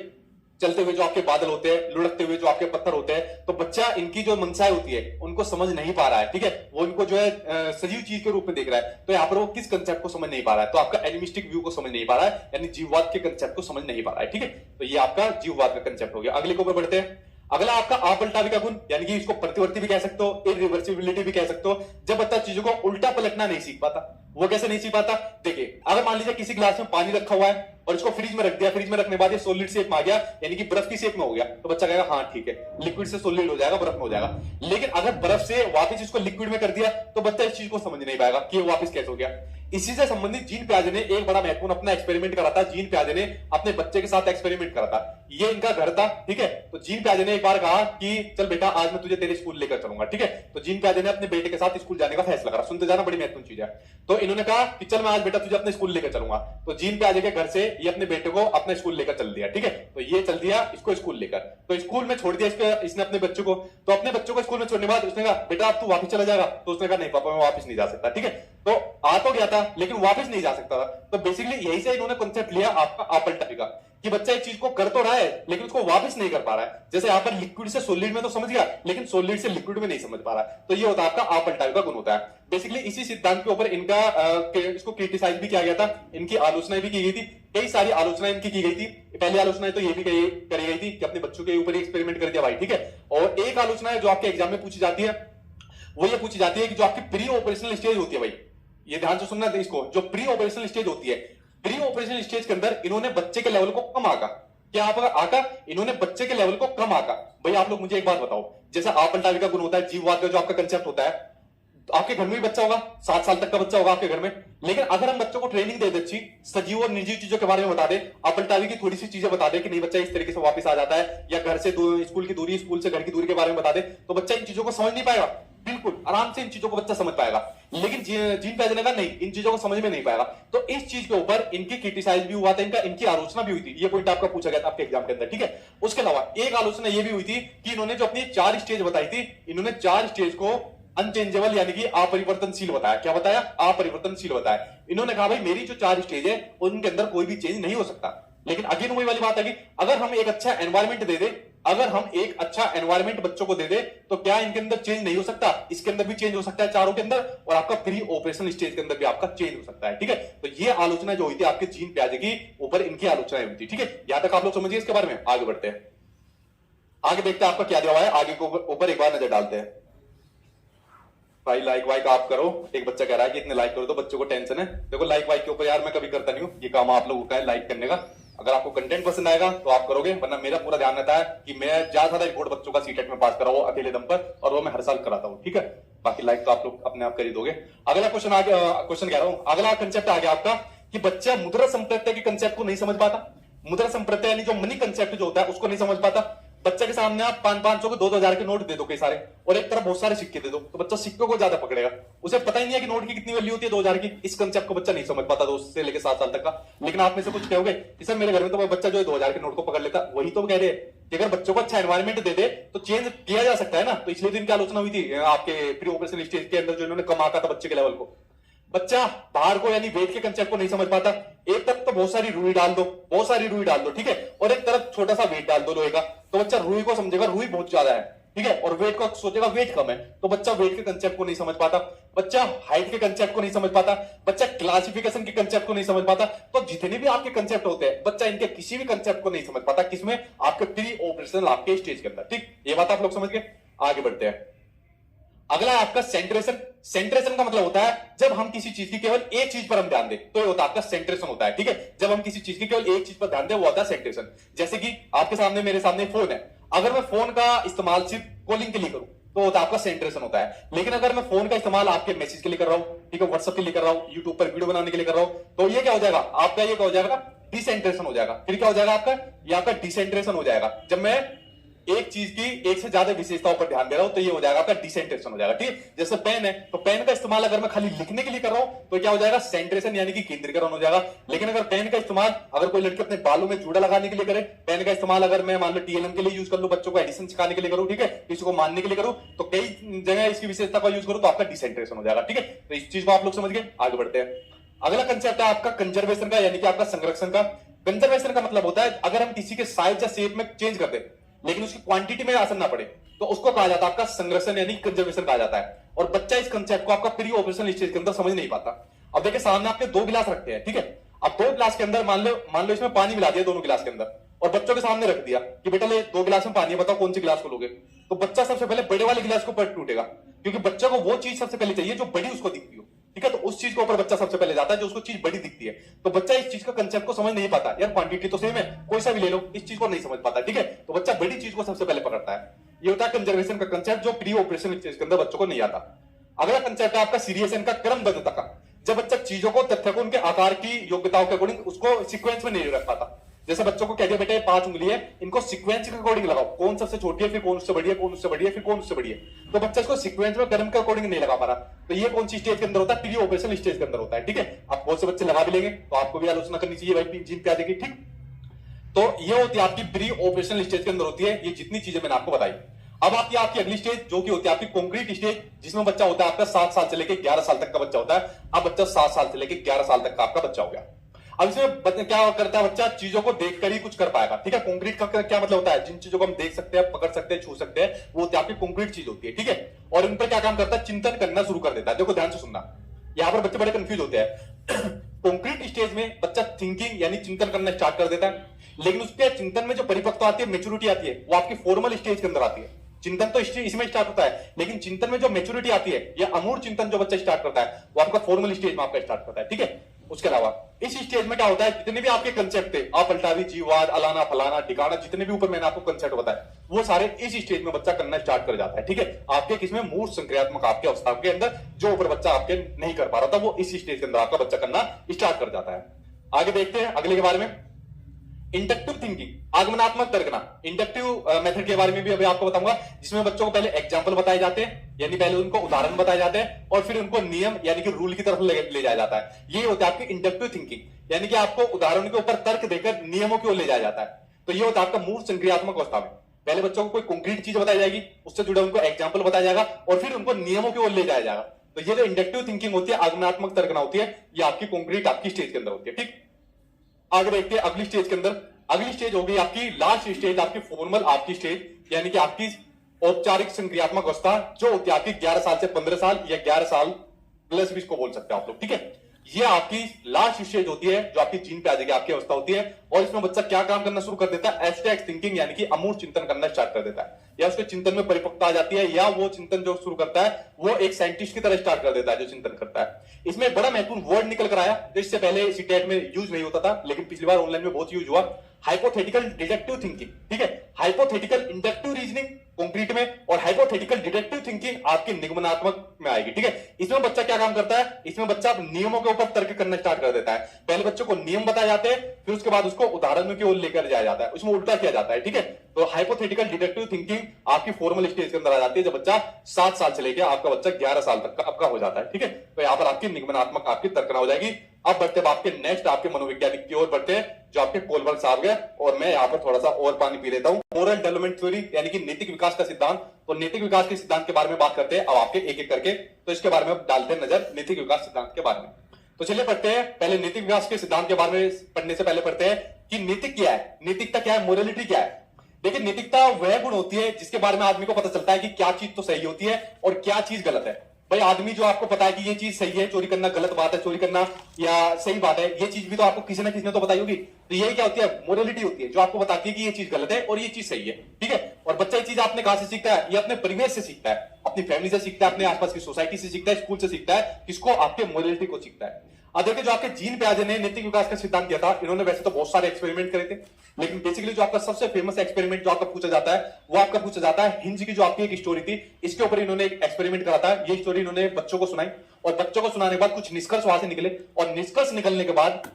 चलते हुए जो आपके बादल होते हैं, लुढ़कते हुए जो आपके पत्थर होते हैं, तो बच्चा इनकी जो मनसाएं होती है उनको समझ नहीं पा रहा है, ठीक है, वो इनको जो है सजीव चीज के रूप में देख रहा है। तो यहाँ पर वो किस कंसेप्ट को समझ नहीं पा रहा है, तो आपका एनिमिस्टिक व्यू को समझ नहीं पा रहा है, यानी जीववाद के कंसेप्ट को समझ नहीं पा रहा है, ठीक है। तो ये आपका जीववाद का कंसेप्ट हो गया। अगले के ऊपर बढ़ते हैं। अगला आपका अपलटावी का गुण, यानी कि इसको प्रतिवर्ती भी कह सकते हो, इरिवर्सिबिलिटी भी कह सकते हो। जब बच्चा चीजों को उल्टा पलटना नहीं सीख पाता, वो कैसे नहीं सीख पाता, देखिए अगर मान लीजिए किसी गिलास में पानी रखा हुआ है और इसको फ्रिज में रख दिया, फ्रिज में रखने के बाद ये सॉलिड शेप में आ गया, यानी कि बर्फ की शेप में हो गया, तो बच्चा कहेगा हाँ ठीक है, लिक्विड से सॉलिड हो जाएगा, बर्फ में हो जाएगा। लेकिन अगर बर्फ से वापस इसको लिक्विड में कर दिया, तो बच्चा इस चीज को समझ नहीं पाएगा कि वापस कैसे हो गया। इसी से संबंधित जीन पियाजे ने एक बड़ा महत्वपूर्ण अपना एक्सपेरिमेंट करा था। जीन पियाजे ने अपने बच्चे के साथ एक्सपेरिमेंट करा था, ये इनका घर था, ठीक है। तो जीन पियाजे ने एक बार कहा कि चल बेटा आज मैं तुझे तेरे स्कूल लेकर चलूंगा, ठीक है। तो जीन पियाजे ने अपने बेटे के साथ स्कूल जाने का फैसला करा। सुनते जाना, बड़ी महत्वपूर्ण चीज है। तो इन्होंने कहा कि चल मैं आज बेटा तुझे अपने स्कूल लेकर चलूंगा। तो जीन पियाजे के घर से ये अपने बेटे को अपने स्कूल लेकर चल दिया, ठीक है। तो ये चल दिया इसको स्कूल लेकर, तो स्कूल में छोड़ दिया इसने अपने बच्चों को। तो अपने बच्चों को स्कूल में छोड़ने के बाद उसने कहा बेटा अब तू वापस चला जाएगा, तो उसने कहा नहीं पापा मैं वापस नहीं जा सकता, ठीक है। तो आ तो गया था लेकिन वापस नहीं जा सकता था। तो बेसिकली यही से इन्होंने कॉन्सेप्ट लिया आपका आप पलटा का, कि बच्चा एक चीज को कर तो रहा है लेकिन उसको वापस नहीं कर पा रहा है। जैसे यहाँ पर लिक्विड से सॉलिड में तो समझ गया, लेकिन सॉलिड से लिक्विड में नहीं समझ पा रहा है। तो ये होता है आपका आप पलटावे का गुण होता है। बेसिकली इसी सिद्धांत के ऊपर इनका इसको क्रिटिसाइज भी किया गया था, इनकी आलोचनाएं भी की गई थी, कई सारी आलोचनाएं इनकी की गई थी। पहली आलोचना तो ये भी करी गई थी कि अपने बच्चों के ऊपर एक्सपेरिमेंट कर दिया भाई, ठीक है। और एक आलोचना है जो आपके एग्जाम में पूछी जाती है, वो ये पूछी जाती है कि जो आपकी प्री ऑपरेशनल स्टेज होती है भाई, ये ध्यान से सुनना है इसको, जो प्री ऑपरेशनल स्टेज होती है, प्री ऑपरेशनल स्टेज के अंदर इन्होंने बच्चे के लेवल को कम आका, क्या आप आका, इन्होंने बच्चे के लेवल को कम आका। भाई आप लोग मुझे एक बात बताओ, जैसे आप पलटावे का गुण होता है, जीववाद का जो आपका कंसेप्ट होता है, तो आपके घर में भी बच्चा होगा, 7 साल तक का बच्चा होगा आपके घर में, लेकिन अगर हम बच्चों को ट्रेनिंग दे दे अच्छी, सजीव और निर्जीव चीजों के बारे में बता दे, आप पलटावे की थोड़ी सी चीजें बता दे कि नहीं बच्चा इस तरीके से वापस आ जाता है, या घर से स्कूल की दूरी, स्कूल से घर की दूरी के बारे में बता दे, तो बच्चा इन चीजों को समझ नहीं पाएगा। बिल्कुल आराम से इन चीजों को बच्चा समझ पाएगा, लेकिन जीन पियाजे ने कहा नहीं, इन चीजों को समझ में नहीं पाएगा। तो इस चीज के ऊपर इनकी क्रिटिसाइज भी हुआ था, इनकी आलोचना भी हुई थी। ये पॉइंट आपका पूछा गया था आपके एग्जाम के अंदर, ठीक है। उसके अलावा एक आलोचना ये भी हुई थी कि इन्होंने जो अपनी 4 स्टेज बताई थी, इन्होंने 4 स्टेज को अनचेंजेबल यानी कि अपरिवर्तनशील बताया। क्या बताया? अपरिवर्तनशील बताया। इन्होंने कहा भाई मेरी जो 4 स्टेज है उनके अंदर कोई भी चेंज नहीं हो सकता। लेकिन अगेन वही वाली बात है कि अगर हम एक अच्छा एनवायरमेंट दे दे, अगर हम एक अच्छा एनवायरमेंट बच्चों को दे दे, तो क्या इनके अंदर चेंज नहीं हो सकता? इसके अंदर भी चेंज हो सकता है, चारों के अंदर, और आपका प्री ऑपरेशनल स्टेज के अंदर भी आपका चेंज हो सकता है, ठीक है। तो ये आलोचना जो हुई थी आपके जीन पियाजे की ऊपर, इनकी आलोचना हुई थी, ठीक है। यहां तक आप लोग समझिए इसके बारे में। आगे बढ़ते हैं, आगे देखते हैं आपका क्या दिया हुआ है, आगे को ऊपर एक बार नजर डालते हैं। भाई लाइक वाइक आप करो, एक बच्चा कह रहा है कि इतने लाइक करो तो बच्चों को टेंशन है। देखो लाइक वाइक के ऊपर यार मैं कभी करता नहीं हूं, ये काम आप लोगों का है लाइक करने का। अगर आपको कंटेंट पसंद आएगा तो आप करोगे, वरना मेरा पूरा ध्यान रहता है कि मैं ज्यादा रिपोर्ट बच्चों का सीटेट में पास करा हूं अकेले दम पर, और वो मैं हर साल कराता हूं, ठीक है। बाकी लाइक तो आप लोग अपने आप कर ही दोगे। अगला क्वेश्चन आ गया, क्वेश्चन कह रहा हूं, अगला कंसेप्ट आ गया आपका कि बच्चा मुद्रा संप्रत्यय के कंसेप्ट को नहीं समझ पाता। मुद्रा संप्रत्यय यानी जो मनी कंसेप्ट जो होता है उसको नहीं समझ पाता। बच्चे के सामने आप 500 के 2,000 के नोट दे दो कई सारे, और एक तरफ बहुत सारे सिक्के दे दो, तो बच्चा सिक्कों को ज्यादा पकड़ेगा। उसे पता ही नहीं है कि नोट की कितनी वैल्यू होती है 2,000 की। इस कंसेप्ट को बच्चा नहीं समझ पाता 2 से लेकर 7 साल तक का। लेकिन आप में से कुछ कहोगे कि सर मेरे घर में तो बच्चा जो है 2,000 के नोट को पकड़ लेता। वही तो कह रहे हैं कि अगर बच्चों को अच्छा एनवायरमेंट दे दे तो चेंज किया जा सकता है ना। तो इसलिए तो इनकी आलोचना हुई थी आपके प्री ऑपरेशनल स्टेज के अंदर, जो इन्होंने कम आका था बच्चे के लेवल को। बच्चा बाहर को यानी वेट के कंसेप्ट को नहीं समझ पाता। एक तरफ तो बहुत सारी रुई डाल दो, बहुत सारी रुई डाल दो, ठीक है, और एक तरफ छोटा सा वेट डाल दो लोहे का, तो बच्चा रुई को समझेगा रुई बहुत ज्यादा है, ठीक है, और वेट को सोचेगा वेट कम है, तो बच्चा वेट के कंसेप्ट को नहीं समझ पाता। बच्चा हाइट के कंसेप्ट को नहीं समझ पाता। बच्चा क्लासिफिकेशन के कंसेप्ट को नहीं समझ पाता। तो जितने भी आपके कंसेप्ट होते हैं, बच्चा इनके किसी भी कंसेप्ट को नहीं समझ पाता। किसमें? आपके प्री ऑपरेशनल आपके स्टेज के अंदर, ठीक। ये बात आप लोग समझ गए। आगे बढ़ते हैं, अगला है आपका सेंट्रेशन। सेंट्रेशन का मतलब होता है जब हम किसी चीज की केवल एक चीज पर हम ध्यान दें, तो ये होता है आपका सेंट्रेशन होता है, ठीक है। जब हम किसी चीज की केवल एक चीज पर ध्यान दें वो होता है सेंट्रेशन। जैसे कि आपके सामने, मेरे सामने फोन है, अगर मैं फोन का इस्तेमाल सिर्फ कॉलिंग के लिए करूं तो होता है आपका सेंट्रेशन होता है। लेकिन अगर मैं फोन का इस्तेमाल आपके मैसेज के लिए कर रहा हूं, ठीक है, व्हाट्सएप के लिए कर रहा हूं, यूट्यूब पर वीडियो बनाने के लिए कर रहा हूं, तो ये क्या हो जाएगा आपका, ये क्या हो जाएगा, डिसेंट्रेशन हो जाएगा। फिर क्या हो जाएगा आपका, ये आपका डिसेंट्रेशन हो जाएगा। जब मैं एक चीज की एक से ज्यादा विशेषताओं पर ध्यान दे रहा हूं तो ये हो जाएगा आपका डिसेंट्रेशन हो जाएगा, ठीक। जैसे पेन है, तो पेन का इस्तेमाल अगर मैं खाली लिखने के लिए कर रहा हूं तो क्या हो जाएगा, सेंट्रेशन यानी कि केंद्रीकरण हो जाएगा। लेकिन अगर पेन का इस्तेमाल अगर कोई लड़की अपने बालों में जूड़ा लगाने के लिए करे, पेन का इस्तेमाल अगर मैं मान लो टीएलएम के लिए यूज कर लूं, बच्चों को एडिशन सिखाने के लिए करूं, ठीक है, किसी को मानने के लिए करूं, तो कई जगह इसकी विशेषता का यूज करूं तो आपका डिसेंट्रेशन हो जाएगा, ठीक है। तो इस चीज को आप लोग समझ गए। आगे बढ़ते हैं, अगला कंसेप्ट है आपका कंजर्वेशन का, यानी कि आपका संरक्षण का। कंजर्वेशन का मतलब होता है अगर हम किसी के साइज या शेप में चेंज कर दें लेकिन उसकी क्वांटिटी में असर ना पड़े, तो उसको कहा जाता है आपका संरक्षण यानी कंजर्वेशन कहा जाता है। और बच्चा इस कंसेप्ट को आपका प्री ऑपरेशनल स्टेज के अंदर समझ नहीं पाता। अब देखिए सामने आपके 2 गिलास रखते हैं, ठीक है। अब 2 गिलास के अंदर मान लो इसमें पानी मिला दिया दोनों गिलास के अंदर, और बच्चों के सामने रख दिया कि बेटा ले 2 गिलास में पानी है, बताओ कौन सी गिलास को लोगे। तो बच्चा सबसे पहले बड़े वाले गिलास को पर टूटेगा, क्योंकि बच्चे को वो चीज सबसे पहले चाहिए जो बड़ी उसको दिखती हो, ठीक है। तो उस चीज के ऊपर बच्चा सबसे पहले जाता है जो उसको चीज बड़ी दिखती है। तो बच्चा इस चीज का कंसेप्ट को समझ नहीं पाता, यार क्वांटिटी तो सेम है, कोई सा भी ले लो, इस चीज को नहीं समझ पाता, ठीक है। तो बच्चा बड़ी चीज को सबसे पहले पकड़ता है। ये होता है कंजर्वेशन का कंसेप्ट जो प्री ऑपरेशन स्टेज के अंदर बच्चों को नहीं आता। अगला कंसेप्ट है आपका सीरियसन का, क्रमबद्धता का। जब बच्चा चीजों को, तथ्य को उनके आकार की योग्यताओं के अकॉर्डिंग उसको सीक्वेंस में नहीं रख पाता। जैसे बच्चों को कह दिया बेटा ये 5 उंगली है, इनको सीक्वेंस के अकॉर्डिंग लगाओ, कौन सबसे छोटी है, फिर कौन उससे बड़ी है, कौन उससे बड़ी है, फिर कौन उससे बड़ी है, तो बच्चा इसको सीक्वेंस में क्रम के अकॉर्डिंग नहीं लगा पा रहा। तो ये कौन सी स्टेज के अंदर होता है, प्री ऑपरेशनल स्टेज के अंदर होता है। ठीक है, आप बहुत से बच्चे लगा भी लेंगे, तो आपको भी आलोचना करनी चाहिए भाई जीन पे आ जाएगी। ठीक, तो ये होती है आपकी प्री ऑपरेशनल स्टेज के अंदर होती है ये जितनी चीजें मैंने आपको बताई। अब आती है आपकी अगली स्टेज जो कि होती है आपकी कॉन्क्रीट स्टेज, जिसमें बच्चा होता है आपका 7 साल से लेकर 11 साल तक का बच्चा होता है। अब बच्चा 7 साल से लेकर 11 साल तक का आपका बच्चा हो गया। अब इसमें क्या करता है बच्चा, चीजों को देखकर ही कुछ कर पाएगा। ठीक है, कॉन्क्रीट का क्या मतलब होता है, जिन चीजों को हम देख सकते हैं, पकड़ सकते हैं, छू सकते हैं, वो होती है आपकी कॉन्क्रीट चीज होती है। ठीक है, और इन पर क्या काम करता है, चिंतन करना शुरू कर देता है। देखो ध्यान से सुनना, यहां पर बच्चे बड़े कंफ्यूज होते हैं। कॉन्क्रीट स्टेज में बच्चा थिंकिंग यानी चिंतन करना स्टार्ट कर देता है, लेकिन उसके चिंतन में जो परिपक्वता आती है, मेच्योरिटी आती है, वो आपकी फॉर्मल स्टेज के अंदर आती है। चिंतन तो इसमें स्टार्ट होता है, लेकिन चिंतन में जो मेच्योरिटी आती है, या अमूर्त चिंतन जो बच्चा स्टार्ट करता है, वो आपका फॉर्मल स्टेज में आपका स्टार्ट करता है। ठीक है, उसके अलावा इस स्टेज में क्या होता है, जितने भी आपके कंसेप्ट थे, अपलटावी, जीववाद, अलाना, फलाना, ठिकाना, जितने भी ऊपर मैंने आपको कंसेप्ट बताया, वो सारे इस स्टेज में बच्चा करना स्टार्ट कर जाता है। ठीक है, आपके किसमें, मूर्त संक्रियात्मक आपके अवस्था के अंदर जो ऊपर बच्चा आपके नहीं कर पा रहा था, वो इस स्टेज के अंदर आपका बच्चा करना स्टार्ट कर जाता है। आगे देखते हैं अगले के बारे में, इंडक्टिव थिंकिंग, आगमनात्मक तर्कना। इंडक्टिव मेथड के बारे में भी अभी आपको बताऊंगा, जिसमें बच्चों को पहले एग्जांपल बताए जाते हैं, यानी पहले उनको उदाहरण बताए जाते हैं, और फिर उनको नियम यानी कि रूल की तरफ ले जाया जाता है। ये होता है आपकी इंडक्टिव थिंकिंग, यानी कि आपको उदाहरण के ऊपर तर्क देकर नियमों की ओर ले जाया जाता है। तो ये होता है आपका मूर्त संक्रियात्मक अवस्था में। पहले बच्चों को कोई कंक्रीट चीज बताई जाएगी, उससे जुड़े उनको एग्जाम्पल बताया जाएगा, और फिर उनको नियमों की ओर ले जाया जाएगा। तो ये जो इंडक्टिव थिंकिंग होती है, आगमनात्मक तर्कना होती है, ये आपकी कंक्रीट आपकी स्टेज के अंदर होती है। ठीक, आगे देखते हैं अगली स्टेज के अंदर। अगली स्टेज होगी आपकी लास्ट स्टेज, आपकी फॉर्मल आपकी स्टेज, यानी कि आपकी औपचारिक संक्रियात्मक अवस्था, जो होती है आपकी 11 साल से 15 साल या 11 साल प्लस भी इसको बोल सकते हैं आप लोग। ठीक है, ये आपकी लास्ट स्टेज होती है जो आपकी जीन पे आ जाएगी आपकी अवस्था होती है, और इसमें बच्चा क्या काम करना शुरू कर देता है, एब्स्ट्रैक्ट थिंकिंग यानी कि अमूर्त चिंतन करना स्टार्ट कर देता है, या उसके चिंतन में परिपक्वता आ जाती है, या वो चिंतन जो शुरू करता है वो एक साइंटिस्ट की तरह स्टार्ट कर देता है जो चिंतन करता है। इसमें बड़ा महत्वपूर्ण वर्ड निकल कर आया, जिससे पहले सीटेट में यूज नहीं होता था, लेकिन पिछली बार ऑनलाइन में बहुत यूज हुआ, हाइपोथेटिकल डिडक्टिव थिंकिंग। ठीक है, हाइपोथेटिकल इंडक्टिव रीजनिंग कंक्रीट में, और हाइपोथेटिकल डिडक्टिव थिंकिंग आपके निगमनात्मक में आएगी। ठीक है, इसमें बच्चा क्या काम करता है, इसमें बच्चा नियमों के ऊपर तर्क करना स्टार्ट कर देता है। पहले बच्चों को नियम बताए जाते हैं, फिर उसके बाद उसको उदाहरणों की ओर लेकर जाया जाता है, उसमें उल्टा किया जाता है। ठीक है, तो हाइपोथेटिकल डिडक्टिव थिंकिंग आपकी फॉर्मल स्टेज के अंदर आ जाती है, जब बच्चा 7 साल से लेकर आपका बच्चा 11 साल तक का आपका हो जाता है। ठीक है, तो यहां पर आपकी निगमनात्मक आपकी तर्कना हो जाएगी। अब बढ़ते आपके नेक्स्ट आपके मनोवैज्ञानिक की ओर बढ़ते हैं, जो आपके कोलबर्ग साहब है, और मैं यहाँ पर थोड़ा सा और पानी पी लेता हूँ। मोरल डेवलपमेंट थ्योरी यानी कि नैतिक विकास का सिद्धांत, तो नैतिक विकास के सिद्धांत के बारे में बात करते हैं अब आपके एक एक करके, तो इसके बारे में डालते हैं नजर नैतिक विकास सिद्धांत के बारे में। तो चलिए पढ़ते हैं, पहले नैतिक विकास के सिद्धांत के बारे में पढ़ने से पहले पढ़ते हैं कि नैतिक क्या है, नैतिकता क्या है, मोरलिटी क्या है। देखिए, नैतिकता वह गुण होती है जिसके बारे में आदमी को पता चलता है कि क्या चीज तो सही होती है और क्या चीज गलत है। भाई आदमी जो आपको पता है कि ये चीज सही है, चोरी करना गलत बात है, चोरी करना या सही बात है, ये चीज भी तो आपको किसी ना किसी ने तो बताई होगी। तो यही क्या होती है, मोरलिटी होती है, जो आपको बताती है कि ये चीज गलत है और ये चीज सही है। ठीक है, और बच्चा ये चीज आपने कहां से सीखता है, ये अपने परिवेश से सीखता है, अपनी फैमिली से सीखता है, अपने आसपास की सोसाइटी से सीखता है, स्कूल से सीखता है, किसको, आपके मोरलिटी को सीखता है। अब देखिए, जो आपके जीन पियाजे ने नैतिक विकास का सिद्धांत दिया था, इन्होंने वैसे तो बहुत सारे एक्सपेरिमेंट करे थे, लेकिन बेसिकली जो आपका सबसे फेमस एक्सपेरिमेंट जो आपका पूछा जाता है, वो आपका पूछा जाता है हिंज की जो आपकी एक स्टोरी थी, इसके ऊपर इन्होंने एक एक्सपेरिमेंट करा था। ये स्टोरी इन्होंने बच्चों को सुनाई, और बच्चों को सुनाने के बाद कुछ निष्कर्ष वहां से निकले, और निष्कर्ष निकलने के बाद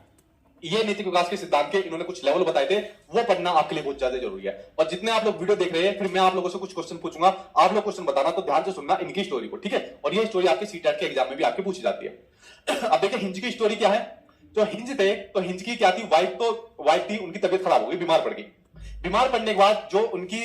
ये नैतिक विकास के सिद्धांत के इन्होंने कुछ लेवल बताए थे, वो पढ़ना आपके लिए बहुत ज्यादा जरूरी है। और जितने आप लोग वीडियो देख रहे हैं, फिर मैं आप लोगों से कुछ क्वेश्चन पूछूंगा, आप लोग क्वेश्चन बताना, तो ध्यान से सुनना इनकी स्टोरी को। ठीक है, और ये स्टोरी आपके सीटेट के एग्जाम में भी आपकी पूछी जाती है। अब देखिए, हिंज की स्टोरी क्या है। जो हिंज थे, तो हिंज की क्या थी, वाइफ थी, उनकी तबीयत खराब हो गई, बीमार पड़ गई। बीमार पड़ने के बाद जो उनकी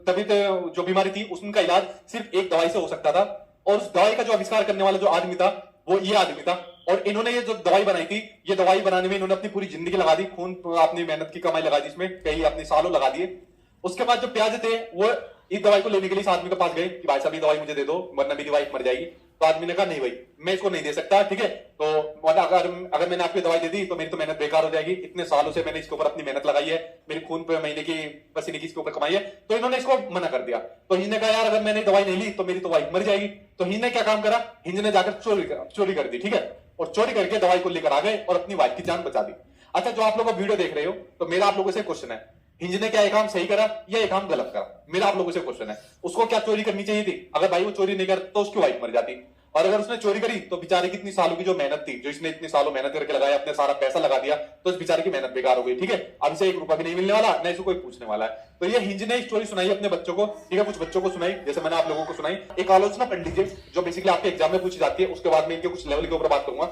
तबीयत जो बीमारी थी, उसका इलाज सिर्फ एक दवाई से हो सकता था, और उस दवाई का जो आविष्कार करने वाला जो आदमी था, वो ये आदमी था। और इन्होंने ये जो दवाई बनाई थी, ये दवाई बनाने में इन्होंने अपनी पूरी जिंदगी लगा दी, खून अपनी मेहनत की कमाई लगा दी, इसमें कई अपने सालों लगा दिए। उसके बाद जो प्याज थे, वो इस दवाई को लेने के लिए इस आदमी के पास गए कि भाई साहब ये दवाई मुझे दे दो, वरना मेरी वाइफ मर जाएगी। तो आदमी ने कहा नहीं भाई, मैं इसको नहीं दे सकता। ठीक है, तो अगर मैंने आपकी दवाई दे दी तो मेरी तो मेहनत बेकार हो जाएगी, इतने सालों से मैंने इसके ऊपर अपनी मेहनत लगाई है, मेरी खून पे महीने की पसीने की इसके ऊपर कमाई है। तो इन्होंने इसको मना कर दिया। तो हिंज ने कहा यार, अगर मैंने दवाई नहीं ली तो मेरी तो वाइफ मर जाएगी। तो हिंज ने क्या काम करा, हिंज ने जाकर चोरी कर दी। ठीक है, और चोरी करके दवाई को लेकर आ गए और अपनी वाइफ की जान बचा दी। अच्छा, जो आप लोग वीडियो देख रहे हो, तो मेरा आप लोगों से क्वेश्चन है, हिंज ने क्या ये काम सही करा या ये काम गलत करा? मेरा आप लोगों से क्वेश्चन है, उसको क्या चोरी करनी चाहिए थी? अगर भाई वो चोरी नहीं करता तो उसकी वाइफ मर जाती, और अगर उसने चोरी करी तो बेचारे की इतनी सालों की जो मेहनत थी, जो इसने इतने सालों मेहनत करके लगाया, अपने सारा पैसा लगा दिया, तो इस बेचारे की मेहनत बेकार हो गई। ठीक है, अब इसे 1 रुपया भी नहीं मिलने वाला, न इसे कोई पूछने वाला है। तो ये हिंज ने स्टोरी सुनाई अपने बच्चों को। ठीक है, कुछ बच्चों को सुनाई, जैसे मैंने आप लोगों को सुनाई। एक आलोचना पढ़ लीजिए जो बेसिकली आपके एग्जाम में पूछी जाती है, उसके बाद में इनके कुछ लेवल के ऊपर बात करूंगा।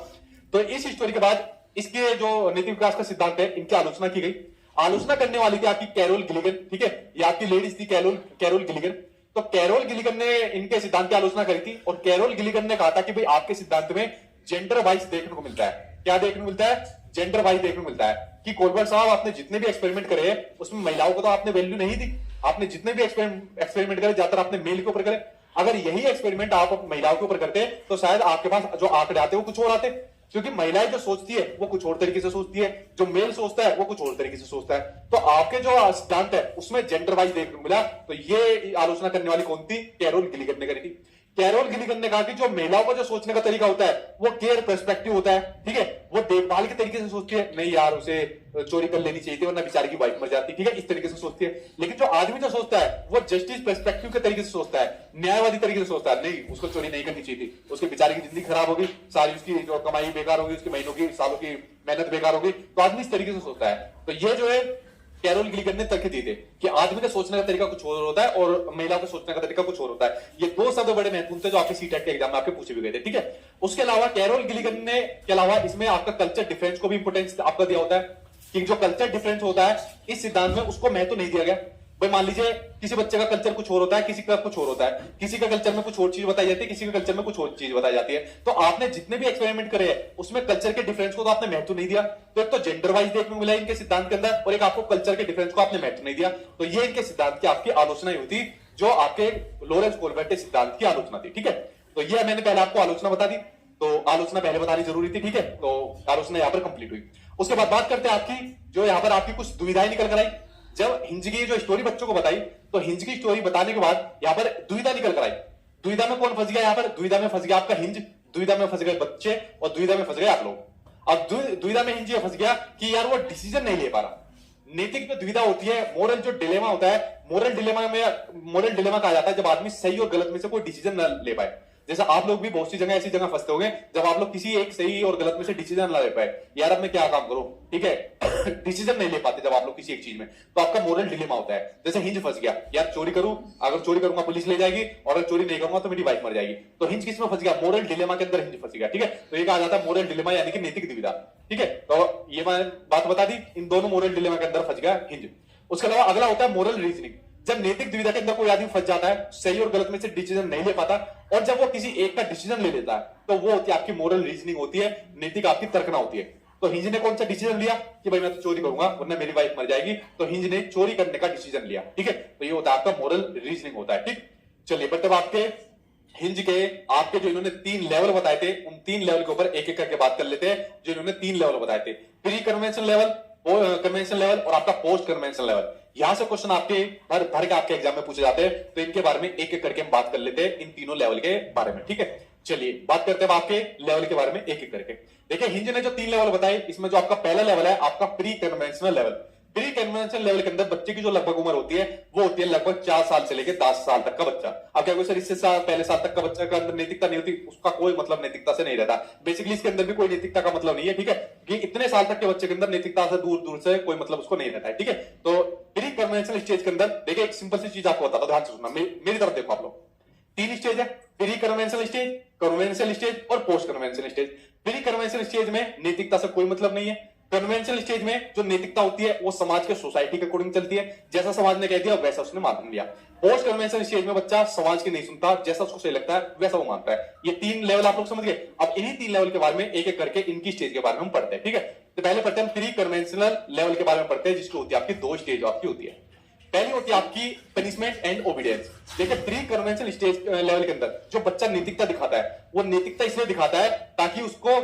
तो इस स्टोरी के बाद इसके जो नीति विकास का सिद्धांत है, इनकी आलोचना की गई। आलोचना करने वाली थी आपकी कैरोल गिलिगन। ठीक है, ये आपकी लेडीज थी कैरोल गिलिगन। तो कैरोल गिलिगन ने इनके सिद्धांत की आलोचना करी थी, और कैरोल गिलिगन ने कहा था कि भाई आपके सिद्धांत में जेंडर वाइज देखने को मिलता है। क्या देखने को मिलता है? जेंडर वाइज देखने को मिलता है कि कोलबर्ट साहब, आपने जितने भी एक्सपेरिमेंट करे उसमें महिलाओं को तो आपने वैल्यू नहीं दी। आपने जितने भी एक्सपेरिमेंट करे ज्यादातर आपने मेल के ऊपर करे। अगर यही एक्सपेरिमेंट आप महिलाओं के ऊपर करते तो शायद आपके पास जो आंकड़े आते वो कुछ और आते, क्योंकि महिलाएं जो सोचती है वो कुछ और तरीके से सोचती है, जो मेल सोचता है वो कुछ और तरीके से सोचता है। तो आपके जो सिद्धांत है उसमें जेंडर वाइज देखने को मिला। तो ये आलोचना करने वाली कौन थी? कैरोल गिलिगन ने करी थी। कैरोल गिलिगन ने कहा कि जो महिलाओं का जो सोचने का तरीका होता है वो केयर पर्सपेक्टिव होता है। ठीक है, वो देखभाल के तरीके से सोचती है, नहीं यार उसे चोरी कर लेनी चाहिए थी वरना बेचारी की वाइफ मर जाती। ठीक है, इस तरीके से सोचती है। लेकिन जो आदमी जो सोचता है वो जस्टिस पर्सपेक्टिव के तरीके से सोचता है, न्यायवादी तरीके से सोचता है। नहीं, उसको चोरी नहीं करनी चाहिए थी, उसके बेचारे की जिंदगी खराब होगी, सारी उसकी जो कमाई बेकार होगी, उसके महीनों की सालों की मेहनत बेकार होगी। तो आदमी इस तरीके से सोचता है। तो ये जो है कैरोल गिलिगन ने तर्क दिए थे कि आदमी का सोचने का तरीका कुछ और होता है और महिला का सोचने का तरीका कुछ और होता है। ये 2 शब्द बड़े महत्वपूर्ण थे जो आपके सीटेट के एग्जाम में आपके पूछे भी गए थे। ठीक है, उसके अलावा कैरोल गिलिगन ने के अलावा इसमें आपका कल्चर डिफरेंस को भी इंपोर्टेंस आपका दिया होता है कि जो कल्चर डिफरेंस होता है इस सिद्धांत में उसको महत्व नहीं दिया गया। भाई मान लीजिए किसी बच्चे का कल्चर कुछ और होता है, किसी का कुछ और होता है, किसी का कल्चर में कुछ और चीज बताई जाती है, किसी के कल्चर में कुछ और चीज बताई जाती है। तो आपने जितने भी एक्सपेरिमेंट करे हैं उसमें कल्चर के डिफरेंस को तो आपने महत्व नहीं दिया। तो एक तो जेंडर वाइज देखने को मिला इनके सिद्धांत के अंदर, और एक आपको कल्चर के डिफरेंस को आपने महत्व नहीं दिया। तो ये इनके सिद्धांत की आपकी आलोचना ही होती जो आपके लॉरेंस कोलबर्ट के सिद्धांत की आलोचना थी। ठीक है, तो ये मैंने पहले आपको आलोचना बता दी, तो आलोचना पहले बतानी जरूरी थी। ठीक है, तो आलोचना यहां पर कंप्लीट हुई। उसके बाद बात करते हैं आपकी जो यहां पर आपकी कुछ दुविधाएं निकल कर आई। जब हिंज की जो स्टोरी बच्चों को बताई तो हिंज की स्टोरी बताने के बाद यहां पर दुविधा निकल कर आई। दुविधा में कौन फंस गया? यहां पर दुविधा में फंस गया आपका हिंज, दुविधा में फंस गए बच्चे, और दुविधा में फंस गए आप लोग। अब दुविधा में हिंज फंस गया कि यार वो डिसीजन नहीं ले पा रहा। नैतिक जो दुविधा होती है, मोरल जो डिलेमा होता है, मोरल डिलेमा कहा जाता है जब आदमी सही और गलत में से कोई डिसीजन न ले पाए। जैसे आप लोग भी बहुत सी जगह ऐसी जगह फंसते होंगे जब आप लोग किसी एक सही और गलत में से डिसीजन ना ले पाए, यार अब मैं क्या काम करूं। ठीक है, डिसीजन नहीं ले पाते जब आप लोग किसी एक चीज में, तो आपका मोरल डिलेमा होता है। जैसे हिंज फंस गया, यार चोरी करूं, अगर चोरी करूंगा पुलिस ले जाएगी, और अगर चोरी नहीं करूंगा तो मेरी वाइफ मर जाएगी। तो हिंज किस में फंस गया? मोरल डिलेमा के अंदर हिंज फंस गया। ठीक है, तो ये कहा जाता है मोरल डिलेमा यानी कि नैतिक दुविधा। ठीक है, तो ये मैंने बात बता दी, इन दोनों मोरल डिलेमा के अंदर फंस गया हिंज। उसके अलावा अगला होता है मोरल रीजनिंग। जब नैतिक दुविधा के अंदर कोई आदमी फंस जाता है, सही और गलत में से डिसीजन नहीं ले पाता, और जब वो किसी एक का डिसीजन ले लेता है, तो वो होती है आपकी मोरल रीजनिंग होती है, नैतिक आपकी तर्कना होती है। तो हिंज ने कौन सा डिसीजन लिया कि भाई मैं तो चोरी करूंगा वरना मेरी वाइफ मर जाएगी, तो हिंज ने चोरी करने का डिसीजन लिया। ठीक है, तो ये होता है आपका मोरल रीजनिंग होता है। ठीक, चलिए मतलब आपके हिंज के आपके जो इन्होंने 3 लेवल बताए थे, उन 3 लेवल के ऊपर एक एक करके बात कर लेते हैं। जो इन्होंने 3 लेवल बताए थे, pre convention level, convention level और आपका पोस्ट कन्वेंशन लेवल। यहां से क्वेश्चन आपके भर भर के आपके एग्जाम में पूछे जाते हैं, तो इनके बारे में एक एक करके हम बात कर लेते हैं, इन तीनों लेवल के बारे में। ठीक है, चलिए बात करते हैं आपके लेवल के बारे में एक एक करके। देखिए हिंज ने जो 3 लेवल बताए, इसमें जो आपका पहला लेवल है आपका pre conventional level. Pre conventional level के अंदर बच्चे की जो लगभग उम्र होती है वो होती है लगभग 4 साल से लेकर 10 साल तक का बच्चा। अब क्या कोई सर इससे पहले साल तक का बच्चा के अंदर नैतिकता नहीं होती? उसका कोई मतलब नैतिकता से नहीं रहता। बेसिकली इसके अंदर भी कोई नैतिकता का मतलब नहीं है। ठीक है, कि इतने साल तक के बच्चे के अंदर नैतिकता से दूर दूर से कोई मतलब उसको नहीं रहता है। ठीक है, तो प्री कन्वेंशनल स्टेज के अंदर देखिए एक सिंपल सी चीज आपको बताता हूं, ध्यान से सुनना, मेरी तरफ देखो आप लोग। 3 स्टेज है, pre conventional stage, conventional stage और post conventional stage. Pre conventional stage में नैतिकता से कोई मतलब नहीं है। कन्वेंशनल स्टेज में जो नैतिकता होती है वो समाज के सोसाइटी के अकॉर्डिंग चलती है, जैसा समाज ने कह दिया वैसा उसने मान लिया। पोस्ट कन्वेंशनल स्टेज में बच्चा समाज की नहीं सुनता, जैसा उसको सही लगता है वैसा वो मानता है। ये 3 लेवल आप लोग समझ गए। अब इन्हीं 3 लेवल के बारे में एक एक करके इनकी स्टेज के बारे में हम पढ़ते हैं। ठीक है, तो पहले पढ़ते हैं प्री कन्वेंशनल लेवल के बारे में पढ़ते हैं, जिसकी होती है आपकी 2 स्टेज आपकी होती है। पहली होती है आपकी पनिशमेंट एंड ओबीडियंस। देखिए प्री कन्वेंशनल स्टेज लेवल के अंदर जो बच्चा नैतिकता दिखाता है, वो नैतिकता इसलिए दिखाता है ताकि उसको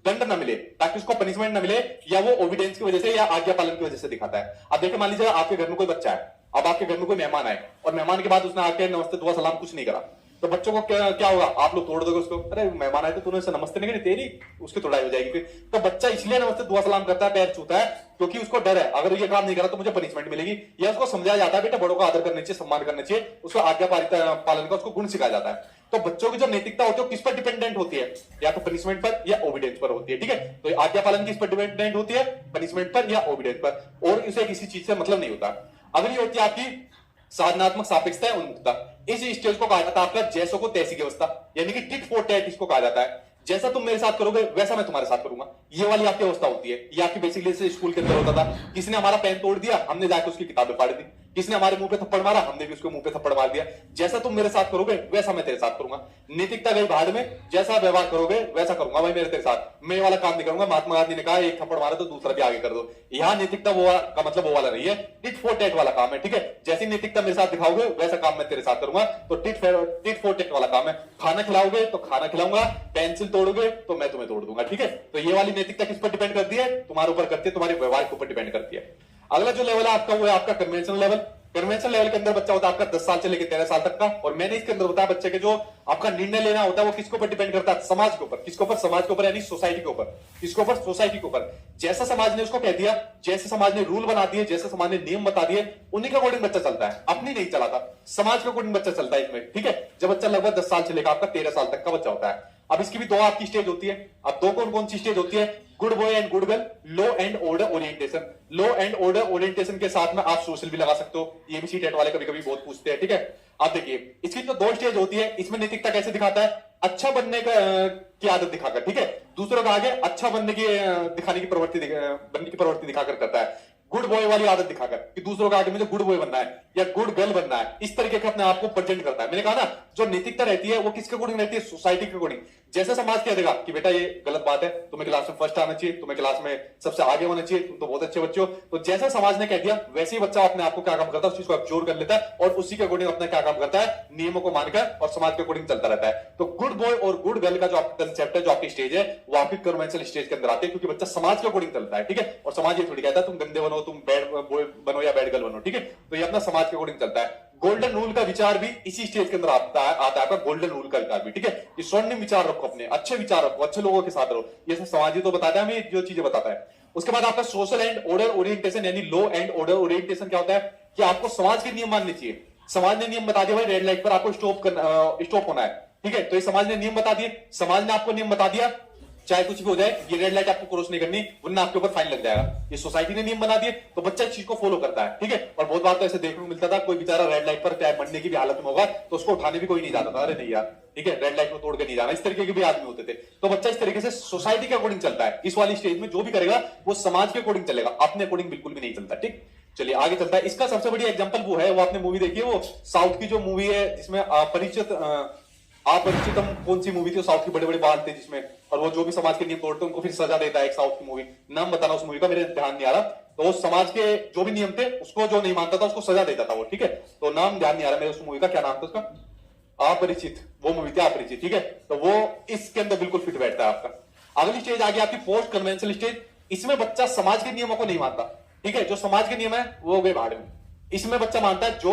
दंड ना मिले, ताकि उसको पनिशमेंट ना मिले, या वो ओबीडियंस की वजह से या आज्ञा पालन की वजह से दिखाता है। अब देखिए मान लीजिए आपके घर में कोई बच्चा है, अब आपके घर में कोई मेहमान आए और मेहमान के बाद उसने आके नमस्ते दुआ सलाम कुछ नहीं करा, तो बच्चों को क्या क्या होगा, आप लोग तोड़ दोगे उसको, अरे मेहमान आए तो तूने उसे नमस्ते नहीं करी, तेरी उसकी तोड़ाई हो जाएगी फिर। तो बच्चा इसलिए नमस्ते दुआ सलाम करता है, पैर छूता है, क्योंकि उसको डर है अगर ये काम नहीं करा तो मुझे पनिशमेंट मिलेगी, या उसको समझाया जाता है बेटा बड़ों का आदर करना चाहिए, सम्मान करना चाहिए, उसको आज्ञा पालन का उसको गुण सिखाया जाता है। तो बच्चों की जो नैतिकता होती है वो किस पर डिपेंडेंट होती है, या तो पनिशमेंट पर या ओबिडेंस पर होती है, ठीक है। तो आज्ञा पालन किस पर डिपेंडेंट होती है, पनिशमेंट पर या ओबिडेंस पर, और इसे किसी चीज से मतलब नहीं होता। अगली होती है आपकी साधनात्मक सापेक्षता या उन्मुखता। इस स्टेज को कहा जाता है आपका जैसों को तैसी की अवस्था, यानी कि टिट फॉर टैट इसको कहा जाता है। जैसा तुम मेरे साथ करोगे वैसा मैं तुम्हारे साथ करूंगा, ये वाली आपकी अवस्था होती है। ये आपकी बेसिकली से स्कूल के अंदर होता था, किसी ने हमारा पेन तोड़ दिया, हमने जाकर उसकी किताबें फाड़ दी, किसी ने हमारे मुंह पे थप्पड़ मारा, हमने भी उसके मुंह पे थप्पड़ मार दिया। जैसा तुम मेरे साथ करोगे वैसा मैं तेरे साथ करूंगा। नैतिकता गई भाड़ में, जैसा व्यवहार करोगे वैसा करूंगा भाई मेरे तेरे साथ, मैं वाला काम नहीं करूंगा। महात्मा गांधी ने कहा एक थप्पड़ मारा तो दूसरा भी आगे कर दो। यहाँ नैतिकता वो का मतलब वो वाला नहीं है, टिट फॉर टैट वाला काम है, ठीक है। जैसी नैतिकता मेरे साथ दिखाओगे वैसा काम मैं तेरे साथ करूंगा, तो टिट फॉर टैट वाला काम है। खाना खिलाओगे तो खाना खिलाऊंगा, पेंसिल तोड़ोगे तो मैं तुम्हें तोड़ दूंगा, ठीक है। तो ये वाली नैतिकता किस पर डिपेंड करती है, तुम्हारे ऊपर करती है, तुम्हारे व्यवहार के ऊपर डिपेंड करती है। अगला जो लेवल है आपका वो है आपका कन्वेंशनल लेवल। कन्वेंशनल लेवल के अंदर बच्चा होता है आपका 10 साल से लेकर 13 साल तक का, और मैंने इसके अंदर बताया बच्चे के जो आपका निर्णय लेना होता है वो किसके ऊपर डिपेंड करता है, समाज के ऊपर। किसके ऊपर, समाज के ऊपर, यानी सोसाइटी के ऊपर। किसके ऊपर, सोसाइटी के ऊपर। जैसा समाज ने उसको कह दिया, जैसे समाज ने रूल बना दिए, जैसे समाज ने नियम बता दिए, उन्हीं के अकॉर्डिंग बच्चा चलता है, अपनी नहीं चलाता, समाज के अकॉर्डिंग बच्चा चलता है इसमें, ठीक है। जब बच्चा लगभग 10 साल से लेकर आपका 13 साल तक का बच्चा होता है। अब इसकी भी दो आपकी स्टेज होती है। अब दो कौन कौन सी स्टेज होती है, good boy and good girl, low and order orientation. Low and order orientation के साथ में आप सोशल भी लगा सकते हो, ये भी सी टेट वाले कभी कभी बहुत पूछते हैं, ठीक है। आप देखिए इसकी तो दो स्टेज होती है। इसमें नैतिकता कैसे दिखाता है, अच्छा बनने की आदत दिखाकर, ठीक है। दूसरों का आगे अच्छा बनने की दिखाने की प्रवृत्ति बनने की प्रवृत्ति दिखाकर करता है। गुड बॉय वाली आदत दिखाकर कि दूसरों का आगे मुझे गुड बॉय बनना है या गुड गर्ल बनना है, इस तरीके का अपने आप को प्रेजेंट करता है। मैंने कहा ना जो नैतिकता रहती है वो किसके अकॉर्डिंग रहती है, सोसाइटी के अकॉर्डिंग। जैसे समाज कह देगा कि बेटा ये गलत बात है, तुम्हें क्लास में फर्स्ट आना चाहिए, तुम्हें क्लास में सबसे आगे होना चाहिए, तुम तो बहुत अच्छे बच्चे हो, तो जैसा समाज ने कह दिया वैसे ही बच्चा अपने आप को क्या काम करता है, उस चीज को एब्जॉर्ब कर लेता है और उसी के अकॉर्डिंग अपना क्या काम करता है, नियमों को मानकर और समाज के अकॉर्डिंग चलता रहता है। तो गुड बॉय और गुड गर्ल का जो आपका कंसेप्ट है, जो आपकी स्टेज है, वो आपकी कन्वेंशनल स्टेज के अंदर आती है, क्योंकि बच्चा समाज के अकॉर्डिंग चलता है, ठीक है। और समाज ये थोड़ी कहता है तुम गंदे बनो, तुम बैड बॉय बनो या बैड गर्ल बनो, ठीक है। तो ये अपना समाज के अकॉर्डिंग चलता है। गोल्डन रूल का विचार भी इसी स्टेज के अंदर आता है आपका गोल्डन रूल का विचार भी, ठीक है। ये स्वर्णिम विचार रखो, अपने अच्छे विचार रखो, अच्छे लोगों के साथ रहो, ये सब समाज ही तो बताता है हमें जो चीजें बताता है। उसके बाद आपका सोशल एंड ऑर्डर ओरिएंटेशन, यानी लो एंड ऑर्डर ओरिएंटेशन क्या होता है कि आपको समाज के नियम मानने चाहिए। समाज ने नियम बता दिया भाई रेड लाइट पर आपको स्टॉप होना है, ठीक है। तो ये समाज ने नियम बता दिए, समाज ने आपको नियम बता दिया, चाहे कुछ भी हो जाए ये रेड लाइट आपको क्रॉस नहीं करनी वरना आपके ऊपर फाइन लग जाएगा। ये सोसाइटी ने नियम बना दिए तो बच्चा इस चीज को फॉलो करता है, ठीक है। और बहुत बार तो ऐसे देखने को मिलता था, कोई बेचारा रेड लाइट पर चाहे मरने की भी हालत में होगा तो उसको उठाने भी कोई नहीं जाता था, अरे नहीं यार ठीक है रेड लाइट को तोड़ के नहीं जाना, इस तरीके के भी आदमी होते थे। तो बच्चा इस तरीके से सोसाइटी के अकॉर्डिंग चलता है। इस वाली स्टेज में जो भी करेगा वो समाज के अकॉर्डिंग चलेगा, अपने अकॉर्डिंग बिल्कुल भी नहीं चलता, ठीक। चलिए आगे चलता है। इसका सबसे बड़ी एग्जांपल वो है, वो आपने मूवी देखी है, वो साउथ की जो मूवी है जिसमें अपरिचितम कौन सी मूवी थी, साउथ के बड़े बड़े बाल थे जिसमें, और वो जो भी समाज के नियम तोड़ते उनको फिर सजा देता है, एक साउथ की मूवी, नाम बताना उस मूवी का मेरे ध्यान नहीं आ रहा। तो वो समाज के जो भी नियम थे उसको जो नहीं मानता था उसको सजा देता था वो, ठीक है। तो नाम ध्यान नहीं आ रहा मेरे उस मूवी का, क्या नाम था उसका, अपरिचित, वो मूवी थी अपरिचित, ठीक है। तो वो इसके अंदर बिल्कुल फिट बैठता है आपका। अगली स्टेज आ गई आपकी पोस्ट कन्वेंशनल स्टेज। इसमें बच्चा समाज के नियमों को नहीं मानता, ठीक है। जो समाज के नियम है वो हो गए भाड़ में। इसमें बच्चा मानता है जो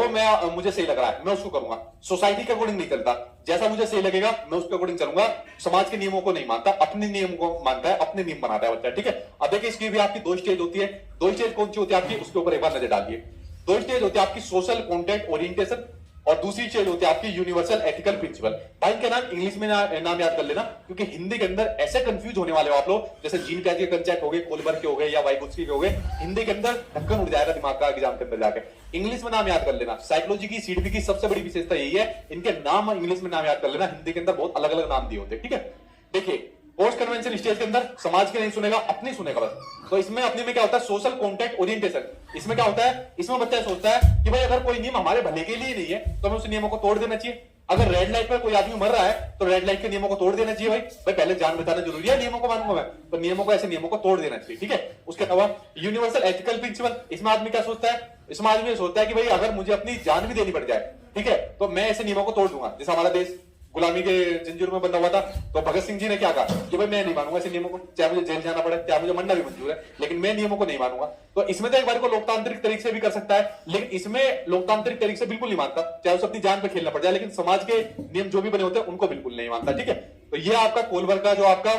मुझे सही लग रहा है मैं उसको करूंगा, सोसाइटी के अकॉर्डिंग नहीं चलता, जैसा मुझे सही लगेगा मैं उसके अकॉर्डिंग चलूंगा, समाज के नियमों को नहीं मानता, अपने नियम को मानता है, अपने नियम बनाता है बच्चा, ठीक है। अब देखिए इसकी भी आपकी दो स्टेज होती है। दो स्टेज कौन सी होती है आपकी, उसके ऊपर एक बार नजर डालिए। दो स्टेज होती है आपकी सोशल कॉन्टेक्ट ओरिएंटेशन और दूसरी चीज होती है आपकी यूनिवर्सल एथिकल प्रिंसिपल। भाई इनके नाम इंग्लिश में नाम याद कर लेना, क्योंकि हिंदी के अंदर ऐसे कंफ्यूज होने वाले हो आप लोग, जैसे जीन कैच के कंसेप्ट हो गए, कोलबर्ग के हो गए या वाइगोत्स्की के हो गए, हिंदी के अंदर ढक्कन उड़ जाएगा दिमाग का एग्जाम के अंदर जाके। इंग्लिश में नाम याद कर लेना। साइकोलॉजी की सीडीपी की सबसे बड़ी विशेषता यही है, इनके नाम इंग्लिश में नाम याद कर लेना, हिंदी के अंदर बहुत अलग अलग नाम दिए होते हैं, ठीक है। देखिए पोस्ट कन्वेंशन स्टेज के अंदर समाज के नहीं सुनेगा, अपनी सुनेगा बस। तो इसमें अपने में क्या होता है, सोशल कॉन्टेक्ट ओरिएंटेशन। इसमें क्या होता है, इसमें बच्चा सोचता है कि भाई अगर कोई नियम हमारे भले के लिए नहीं है तो हमें उस नियमों को तोड़ देना चाहिए। अगर रेड लाइट पर कोई आदमी मर रहा है तो रेड लाइट के नियमों को तोड़ देना चाहिए। भाई पहले जान बचाना जरूरी है, नियमों को मानूंगा मैं तो नियमों को, ऐसे नियमों को तोड़ देना चाहिए, ठीक है। उसके अलावा यूनिवर्सल एथिकल प्रिंसिपल, इसमें आदमी क्या सोचता है, इसमें आदमी सोचता है कि भाई अगर मुझे अपनी जान भी देनी पड़ जाए, ठीक है, तो मैं ऐसे नियमों को तोड़ दूंगा। जैसे हमारा देश गुलामी के जंजीर में बंधा हुआ था, तो भगत सिंह जी ने क्या कहा कि भाई मैं नहीं मानूंगा ऐसे नियमों को, चाहे मुझे जेल जाना पड़े, चाहे मुझे मरना भी मंजूर है, लेकिन मैं नियमों को नहीं मानूंगा। तो इसमें तो एक बार को लोकतांत्रिक तरीके से भी कर सकता है, लेकिन इसमें लोकतांत्रिक तरीके से बिल्कुल नहीं मानता, चाहे उसे अपनी जान पे खेलना पड़ जाए, लेकिन समाज के नियम जो भी बने होते हैं उनको बिल्कुल नहीं मानता। ठीक है, तो ये आपका कोलबर का जो आपका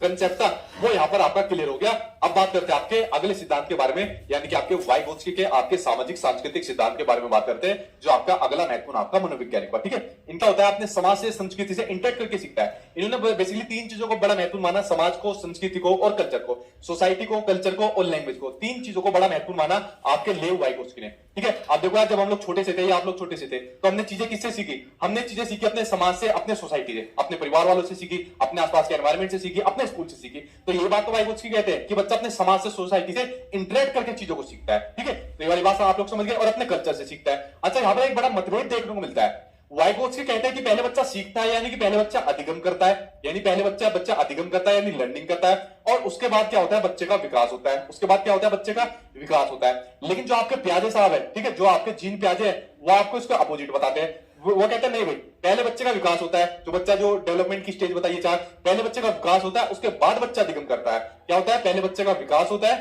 कंसेप्ट था वो यहां पर आपका क्लियर हो गया। अब बात करते हैं आपके अगले सिद्धांत के बारे में, यानी कि आपके वाइगोत्स्की के आपके सामाजिक सांस्कृतिक सिद्धांत के बारे में बात करते हैं, जो आपका अगला महत्वपूर्ण आपका मनोवैज्ञानिक हुआ। ठीक है, इनका होता है अपने समाज से संस्कृति से इंटरेक्ट करके सीखता है। इन्होंने बेसिकली तीन चीजों को बड़ा महत्वपूर्ण माना, समाज को, संस्कृति को और कल्चर को, सोसाइटी को, कल्चर को और लैंग्वेज को, तीन चीजों को बड़ा महत्वपूर्ण माना आपके लेव वाइगोत्स्की ने। ठीक है, अब देखो यार, जब हम लोग छोटे से थे या आप लोग छोटे से थे तो हमने चीजें किससे सीखी? हमने चीजें सीखी अपने समाज से, अपने सोसाइटी से, अपने परिवार वालों से सीखी, अपने आसपास के एनवायरमेंट से सीखी, अपने स्कूल से सीखी। तो ये बात तो वाइगोत्स्की कहते हैं कि बच्चा अपने समाज से, सोसाइटी से इंटरेक्ट करके चीजों को सीखता है। ठीक है, तो ये वाली बात आप लोग समझ गए, और अपने कल्चर से सीखता है। अच्छा, यहां पर एक बड़ा मतभेद देखने को मिलता है। वाइगोत्स्की कहते हैं कि पहले बच्चा सीखता है, यानी कि पहले बच्चा अधिगम करता है, यानी पहले बच्चा अधिगम करता है, यानी लर्निंग करता है, और उसके बाद क्या होता है? बच्चे का विकास होता है। उसके बाद क्या होता है? बच्चे का विकास होता है। लेकिन जो आपके प्याजे साहब है, ठीक है, जो आपके जीन प्याजे है, वो आपको इसका अपोजिट बताते हैं। वो कहते हैं नहीं भाई, पहले बच्चे का विकास होता है, जो बच्चा जो डेवलपमेंट की स्टेज बताइए चार, पहले बच्चे का विकास होता है, उसके बाद बच्चा अधिगम करता है। क्या होता है? पहले बच्चे का विकास होता है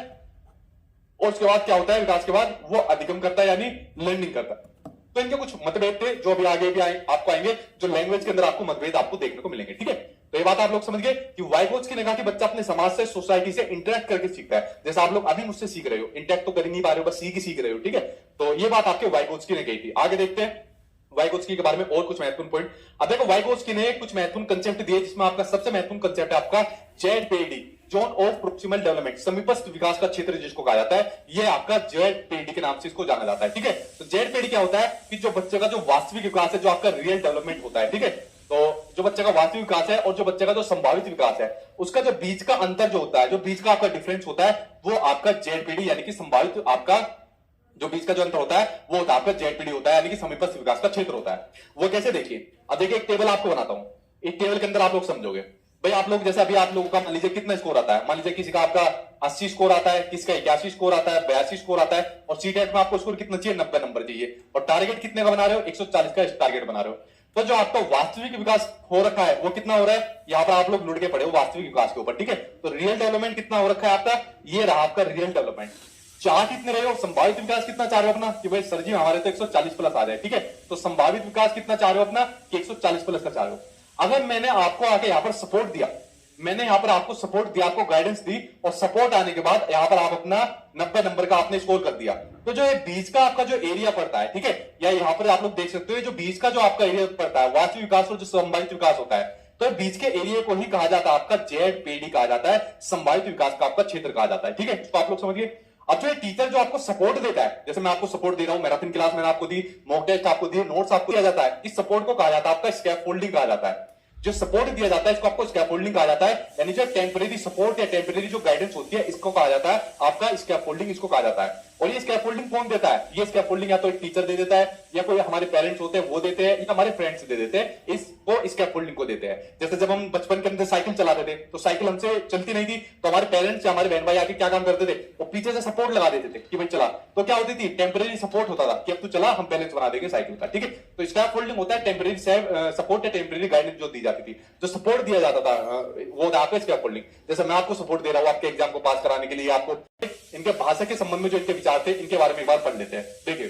और उसके बाद क्या होता है? विकास के बाद वो अधिगम करता है, यानी लर्निंग करता है। तो इनके कुछ मतभेद थे जो अभी आगे भी आपको आएंगे, जो लैंग्वेज के अंदर आपको मतभेद आपको देखने को मिलेंगे। ठीक है, तो ये बात आप लोग समझ गए कि वाइगोत्स्की ने कहा कि बच्चा अपने समाज से, सोसाइटी से इंटरेक्ट करके सीखता है। जैसे आप लोग अभी मुझसे सीख रहे हो, इंटरेक्ट तो कर नहीं पा रहे हो, बस सीख रहे हो। ठीक है, तो ये बात आपके वाइगोत्स्की ने कही थी। आगे देखते हैं वाइगोत्स्की के बारे में और कुछ महत्वपूर्ण पॉइंट। अब देखो, वाइगोत्स्की ने कुछ महत्वपूर्ण कंसेप्ट दिए, जिसमें आपका सबसे महत्वपूर्ण कंसेप्ट है आपका ZPD, zone of proximal development, समीपस्थ विकास का क्षेत्र जिसको कहा जाता है, ये आपका जेडपीडी के नाम से इसको जाना जाता है। ठीक है, तो जेडपीडी क्या होता है कि जो बच्चे का जो वास्तविक विकास है, जो आपका रियल डेवलपमेंट होता है। ठीक है, तो जो बच्चे का वास्तविक विकास है और जो बच्चे का जो संभावित विकास है, उसका जो बीच का अंतर जो होता है, जो बीच का आपका डिफरेंस होता है, वो आपका जेडपीडी यानी कि संभावित आपका जो बीच का जो अंतर होता है वो होता है आपका जेडपीडी होता है, यानी कि समीपस्थ विकास का क्षेत्र होता है। वो कैसे? देखिए, अब देखिए एक टेबल आपको बनाता हूं, एक टेबल के अंदर आप लोग समझोगे भाई। आप लोग जैसे अभी आप लोगों का मान लीजिए कितना स्कोर आता है, मान लीजिए किसी का आपका 80 स्कोर आता है, किसी का 81 स्कोर आता है, 82 स्कोर आता है, और सीटेट में आपको स्कोर कितना चाहिए? 90 नंबर चाहिए, और टारगेट कितने का बना रहे हो? 140 का टारगेट बना रहे हो। तो जो आपका वास्तविक विकास हो रखा है वो कितना हो रहा है? यहां पर आप लोग लुढ़ के पड़े हो वास्तविक विकास के ऊपर। ठीक है, तो रियल डेवलपमेंट कितना हो रखा है आपका? ये रहा आपका रियल डेवलपमेंट। चाह कितने रहे हो? संभावित विकास कितना चाह रहे हो अपना कि भाई सर जी हमारे तो 140 प्लस आ जाए। ठीक है, तो संभावित विकास कितना चाह रहे हो अपना कि 140 प्लस का चाह रहे हो। अगर मैंने आपको आके यहां पर सपोर्ट दिया, मैंने यहां पर आपको सपोर्ट दिया, आपको गाइडेंस दी, और सपोर्ट आने के बाद यहां पर आप अपना 90 नंबर का आपने स्कोर कर दिया, तो जो ये बीच का आपका जो एरिया पड़ता है, ठीक है, या यहां पर आप लोग देख सकते हो जो बीच का जो आपका एरिया पड़ता है, वास्तविक विकास और जो संभावित विकास होता है, तो बीच के एरिया को ही कहा जाता है आपका जेडपीडी कहा जाता है, संभावित विकास का आपका क्षेत्र कहा जाता है। ठीक है, तो आप लोग समझिए। अब जो टीचर जो आपको सपोर्ट देता है, जैसे मैं आपको सपोर्ट दे रहा हूं, मैराथन क्लास मैंने आपको दी, मॉक टेस्ट आपको दिए, नोट्स आपको दिया जाता है, इस सपोर्ट को कहा जाता है आपका स्कैफोल्डिंग कहा जाता है। जो सपोर्ट दिया जाता है इसको आपको स्कैफोल्डिंग कहा जाता है, यानी जो टेम्परेरी सपोर्ट या टेम्परेरी जो गाइडेंस होती है इसको कहा जाता है आपका स्कैफोल्डिंग, इसको कहा जाता है। और ये स्कैफोल्डिंग कौन देता है? ये स्कैफोल्डिंग या तो एक टीचर दे देता है, या कोई हमारे पेरेंट्स होते हैं वो देते हैं, या हमारे फ्रेंड्स दे देते हैं, इसको स्कैफोल्डिंग को देते हैं। जैसे जब हम बचपन के अंदर साइकिल चलाते थे तो साइकिल हमसे चलती नहीं थी, तो हमारे पेरेंट्स या हमारे बहन भाई आके क्या काम करते थे? वो पीछे से सपोर्ट लगा देते थे कि भाई चला, तो क्या होती थी? टेम्परेरी सपोर्ट होता था कि अब तू चला, हम बैलेंस बना देंगे साइकिल का। ठीक है, तो स्कैफोल्डिंग होता है टेम्परेरी सपोर्ट या टेम्परेरी गाइडेंस जो दी जाती थी, जो सपोर्ट दिया जाता था वो आपका स्कैफोल्डिंग। जैसे मैं आपको सपोर्ट दे रहा हूं आपके एग्जाम को पास कराने के लिए, आपको इनके भाषा के संबंध में जो इनके विचार थे इनके बारे में एक बार पढ़ लेते हैं। देखिए,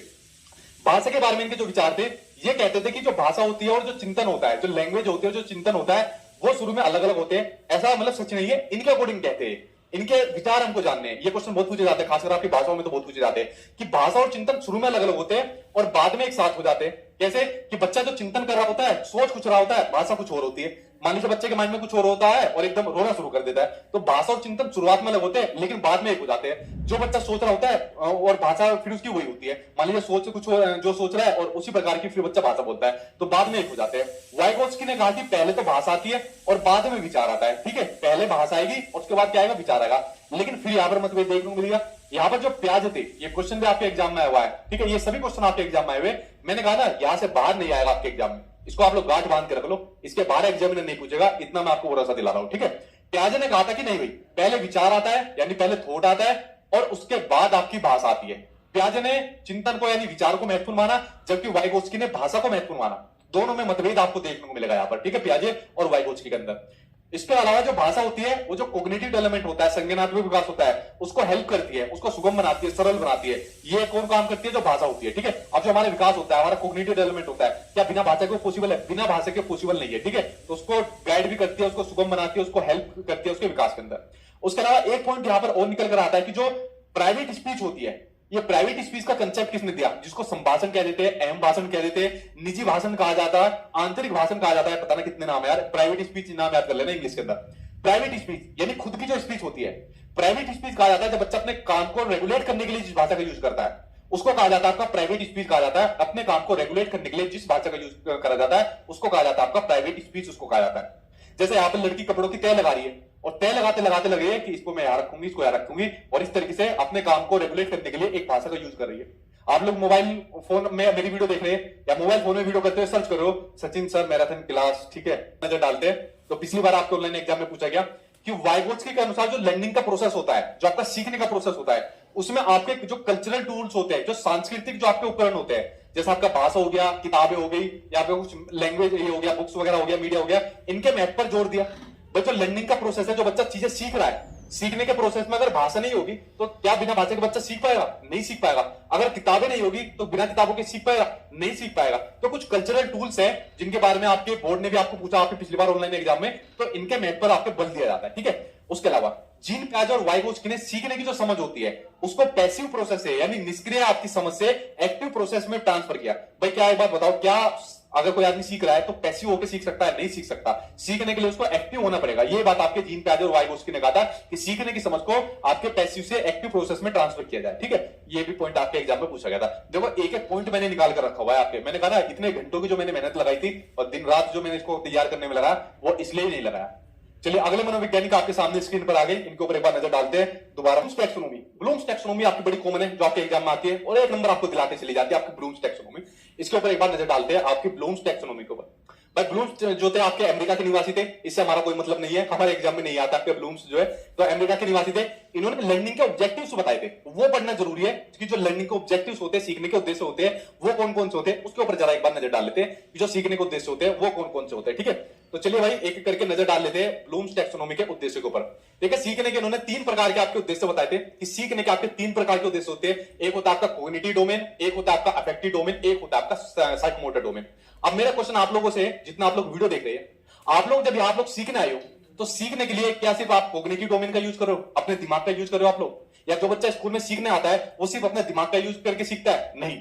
भाषा के बारे में इनके जो विचार थे, ये कहते थे कि जो भाषा होती है और जो चिंतन होता है, जो लैंग्वेज होती है, जो चिंतन होता है, वो शुरू में अलग अलग होते हैं। ऐसा मतलब सच नहीं है, इनके अकॉर्डिंग कहते हैं, इनके विचार हमको जानने हैं। ये क्वेश्चन बहुत पूछे जाते हैं, खासकर आपकी भाषाओं में तो बहुत पूछे जाते हैं कि भाषा और चिंतन शुरू में अलग अलग होते हैं और बाद में एक साथ हो जाते हैं। कैसे कि बच्चा जो चिंतन कर रहा होता है, सोच कुछ रहा होता है, भाषा कुछ और होती है। मान लीजिए बच्चे के माइंड में कुछ और होता है और एकदम रोना शुरू कर देता है, तो भाषा और चिंतन शुरुआत में अलग होते हैं लेकिन बाद में एक हो जाते हैं। जो बच्चा सोच रहा होता है और भाषा फिर उसकी वही होती है, मान लीजिए सोच कुछ जो सोच रहा है और उसी प्रकार की फिर बच्चा भाषा बोलता है, तो बाद में एक हो जाते हैं। वाइगोत्स्की ने कहा कि पहले तो भाषा आती है और बाद में विचार आता है। ठीक है, पहले भाषा आएगी और उसके बाद क्या आएगा? विचार आएगा। लेकिन फिर यहां पर मतभेद देखने को मिलेगा। यहां पर जो प्याज थे, ये क्वेश्चन भी आपके एग्जाम में आया हुआ है। ठीक है, ये सभी क्वेश्चन आपके एग्जाम में आए हुए, मैंने कहा ना यहां से बाहर नहीं आएगा आपके एग्जाम में, इसको आप लोग गांठ बांध के रख लो, इसके बाहर एग्जामिनर नहीं पूछेगा, इतना मैं आपको भरोसा दिला रहा हूं। ठीक है, प्याजे ने कहा था कि नहीं भाई, पहले विचार आता है यानी पहले थॉट आता है और उसके बाद आपकी भाषा आती है। प्याजे ने चिंतन को यानी विचार को महत्वपूर्ण माना, जबकि वाइगोत्स्की ने भाषा को महत्वपूर्ण माना। दोनों में मतभेद आपको देखने को मिलेगा यहां पर, ठीक है, पियाजे और वाइगोत्स्की के अंदर। इसके अलावा जो भाषा होती है वो जो कॉग्निटिव डेवलपमेंट होता है, संज्ञानात्मक विकास होता है, उसको हेल्प करती है, उसको सुगम बनाती है, सरल बनाती है। ये कौन काम करती है? जो भाषा होती है, ठीक है। अब जो हमारा विकास होता है, हमारा कॉग्निटिव डेवलपमेंट होता है, क्या बिना भाषा के पॉसिबल है? बिना भाषा के पॉसिबल नहीं है, ठीक है। तो उसको गाइड भी करती है, उसको सुगम बनाती है, उसको हेल्प करती है उसके विकास के अंदर। उसके अलावा एक पॉइंट यहां पर और निकल कर आता है कि जो प्राइवेट स्पीच होती है, ये प्राइवेट स्पीच का कंसेप्ट किसने दिया? जिसको संभाषण कह देते हैं, अहम भाषण कह देते हैं, निजी भाषण कहा जाता है, आंतरिक भाषण कहा जाता है, पता ना कितने नाम है यार। प्राइवेट स्पीच नाम याद कर लेना इंग्लिश के अंदर। प्राइवेट स्पीच यानी खुद की जो स्पीच होती है, प्राइवेट स्पीच कहा जाता है जब बच्चा अपने काम को रेगुलेट करने के लिए जिस भाषा का यूज करता है, उसको कहा जाता है आपका प्राइवेट स्पीच कहा जाता है। अपने काम को रेगुलेट करने के लिए जिस भाषा का यूज करा जाता है उसको कहा जाता है आपका प्राइवेट स्पीच, उसको कहा जाता है। जैसे यहाँ पर लड़की कपड़ों की तय लगा रही है और तय लगाते लगाते लग रही है कि इसको मैं यहाँ रखूंगी, इसको यहाँ रखूंगी, और इस तरीके से अपने काम को रेगुलेट करने के लिए एक भाषा का यूज कर रही है। आप लोग मोबाइल फोन में मेरी वीडियो देख रहे हैं या मोबाइल फोन में वीडियो करते हुए सर्च करो सचिन सर मैराथन क्लास, ठीक है, नजर डालते हैं तो पिछली बार आपके ऑनलाइन एग्जाम में पूछा गया कि वाइगोत्स्की के अनुसार जो लर्निंग का प्रोसेस होता है, जो आपका सीखने का प्रोसेस होता है, उसमें आपके जो कल्चरल टूल्स होते हैं, जो सांस्कृतिक जो आपके उपकरण होते हैं, जैसे आपका भाषा हो गया, किताबें हो गई, या फिर कुछ लैंग्वेज हो गया, बुक्स वगैरह हो गया, मीडिया हो गया, इनके महत्व पर जोर दिया। भाई जो लर्निंग का प्रोसेस है, जो बच्चा चीजें सीख रहा है, सीखने के प्रोसेस में अगर भाषा नहीं होगी तो क्या बिना भाषा के बच्चा सीख पाएगा? नहीं सीख पाएगा। अगर किताबें नहीं होगी तो बिना किताबों के सीख पाएगा? नहीं सीख पाएगा। तो कुछ कल्चरल टूल्स हैं जिनके बारे में आपके बोर्ड ने भी आपको पूछा आपकी पिछली बार ऑनलाइन एग्जाम में, तो इनके महत्व पर आपको बल दिया जाता है, ठीक है। उसके अलावा जीन पियाजे और वाइगोत्स्की ने सीखने की जो समझ होती है उसको पैसिव प्रोसेस है, यानी निष्क्रिय आपकी समझ से एक्टिव प्रोसेस में ट्रांसफर किया। भाई क्या एक बात बताओ, क्या अगर कोई आदमी सीख रहा है तो पैसिव होकर सीख सकता है? नहीं सीख सकता। सीखने के लिए उसको एक्टिव होना पड़ेगा। ये बात आपके जीन पियाजे और वाइगोत्स्की ने कहा था कि सीखने की समझ को आपके पैसिव से एक्टिव प्रोसेस में ट्रांसफर किया जाए, ठीक है। ये भी पॉइंट आपके एग्जाम में पूछा गया था। देखो एक एक पॉइंट मैंने निकाल कर रखा हुआ है आपके। मैंने कहा ना इतने घंटों की जो मैंने मेहनत लगाई थी और दिन रात जो मैंने इसको तैयार करने में लगा वो इसलिए नहीं लगाया। चलिए अगले मनोवैज्ञानिक आपके सामने स्क्रीन पर आ गई, इनके ऊपर एक बार नजर डालते हैं दोबारा। ब्लूम्स टैक्सोनॉमी, ब्लूम्स टैक्सोनॉमी आपकी बड़ी कॉमन है, जो आपके एग्जाम में आती है और एक नंबर आपको दिलाते चली जाती है आपकी ब्लूम्स टैक्सोनॉमी। इसके ऊपर एक बार नजर डालते हैं आपकी ब्लूम्स टैक्सोनॉमी के ऊपर। भाई ब्लूम्स जो थे आपके अमेरिका के निवासी थे, इससे हमारा कोई मतलब नहीं है, हमारे एग्जाम में नहीं आता आपके ब्लूम्स जो है, तो अमेरिका के निवासी थे। इन्होंने लर्निंग के ऑब्जेक्टिव्स बताए थे, वो पढ़ना जरूरी है कि जो लर्निंग के ऑब्जेक्टिव्स होते हैं, सीखने के उद्देश्य होते हैं, वो कौन कौन से होते हैं, उसके ऊपर जरा एक बार नजर डाल लेते हैं कि जो सीखने के उद्देश्य होते हैं वो कौन कौन से होते हैं, ठीक है। तो चलिए भाई एक एक करके नजर डाल लेते हैं ब्लूम्स टैक्सोनॉमी के उद्देश्य के ऊपर। देखिए सीखने के इन्होंने 3 प्रकार के आपके उद्देश्य बताए थे कि सीखने के आपके 3 प्रकार के उद्देश्य होते हैं। एक होता है आपका कॉग्निटिव डोमेन, एक होता है आपका अफेक्टिव डोमेन, एक होता है आपका साइकोमोटर डोमेन। अब मेरा क्वेश्चन आप लोगों से, जितना आप लोग वीडियो देख रहे हैं, आप लोग जब आप लोग सीखने आए हो तो सीखने के लिए क्या सिर्फ आप कॉग्निटिव डोमेन का यूज करो, अपने दिमाग का यूज करो आप लोग, या जो बच्चा स्कूल में सीखने आता है वो सिर्फ अपने दिमाग का यूज करके सीखता है? नहीं,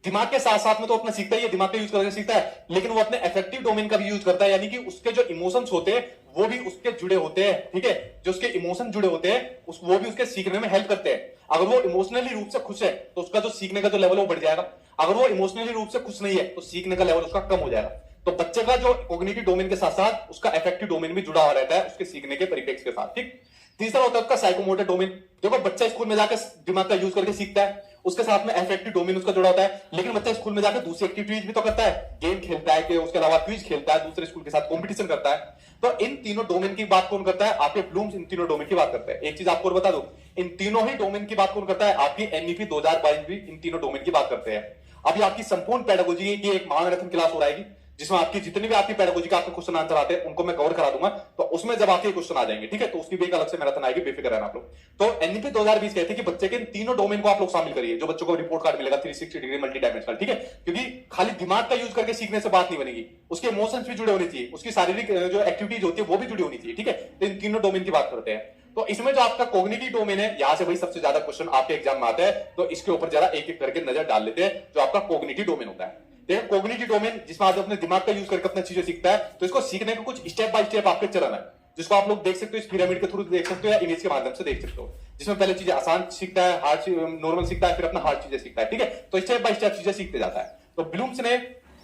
दिमाग के साथ साथ में तो अपना सीखता है, दिमाग का यूज करके सीखता है, लेकिन वो अपने अफेक्टिव डोमेन का भी यूज करता है, यानी कि उसके जो इमोशंस होते हैं वो भी उसके जुड़े होते हैं, ठीक है। जो उसके इमोशन जुड़े होते हैं वो भी उसके सीखने में हेल्प करते हैं। अगर वो इमोशनली रूप से खुश है तो उसका जो सीखने का जो लेवल वो बढ़ जाएगा, अगर वो इमोशनली रूप से खुश नहीं है तो सीखने का लेवल उसका कम हो जाएगा। तो बच्चे का जो कॉग्निटिव डोमेन के साथ साथ उसका अफेक्टिव डोमेन भी जुड़ा हुआ रहता है उसके सीखने के परिप्रेक्ष्य के साथ, ठीक। तीसरा होता है उसका साइकोमोटर डोमेन। देखो बच्चा स्कूल में जाकर दिमाग का यूज करके सीखता है, उसके साथ में अफेक्टिव डोमेन उसका जुड़ा होता है, लेकिन बच्चा स्कूल में जाकर दूसरी एक्टिविटीज भी तो करता है, गेम खेलता है, कि उसके अलावा क्विज खेलता है, दूसरे स्कूल के साथ कंपटीशन करता है। तो इन तीनों डोमेन की बात कौन करता है? आपके ब्लूम्स इन तीनों डोमेन की बात करता है। एक चीज आपको और बता दो, इन तीनों ही डोमेन की बात कौन करता है? आपकी एनईपी 2022 भी इन तीनों डोमेन की बात करते हैं। अभी आपकी संपूर्ण पेडागोजी की एक महामैराथन क्लास हो रहेगी जिसमें आपकी जितने भी आपकी पेडागोजी का आपके क्वेश्चन आंसर आते हैं उनको मैं कवर करा दूंगा। तो उसमें जब आपके क्वेश्चन आ जाएंगे, ठीक है, तो उसकी भी एक अलग से मैराथन आएगी, बेफिक्र रहना आप लोग। तो एनईपी 2020 कहते हैं कि बच्चे के इन तीनों डोमेन को आप लोग शामिल करिए, जो बच्चों को रिपोर्ट कार्ड मिलेगा 360 डिग्री मल्टी डायमेंशनल, ठीक है। क्योंकि खाली दिमाग का यूज करके सीखने से बात नहीं बनेगी, उसके इमोशंस भी जुड़े होने चाहिए, उसकी शारीरिक जो एक्टिविटीज होती है वो भी जुड़ी होनी चाहिए, ठीक है। तो इन तीनों डोमेन की बात करते हैं। तो इसमें जो आपका कॉग्निटिव डोमेन है, यहां से भाई सबसे ज्यादा क्वेश्चन आपके एग्जाम में आता है, तो इसके ऊपर जरा एक एक करके नजर डाल लेते हैं जो आपका कॉग्निटिव डोमेन होता है। देखो कॉग्निटिव डोमेन जिसमें आप अपने दिमाग का यूज करके अपनी चीजें सीखता है, तो इसको सीखने का कुछ स्टेप बाय स्टेप आपके चरण है, जिसको आप लोग देख सकते हो इस पिरामिड के थ्रू देख सकते हो या इमेज के माध्यम से देख सकते हो, जिसमें पहले चीजें आसान सीखता है, हार्ड नॉर्मल सीखता है, फिर अपना हार्ड चीजें सीखता है, ठीक है। तो स्टेप बाय स्टेप चीजें सीखते जाता है। तो ब्लूम्स ने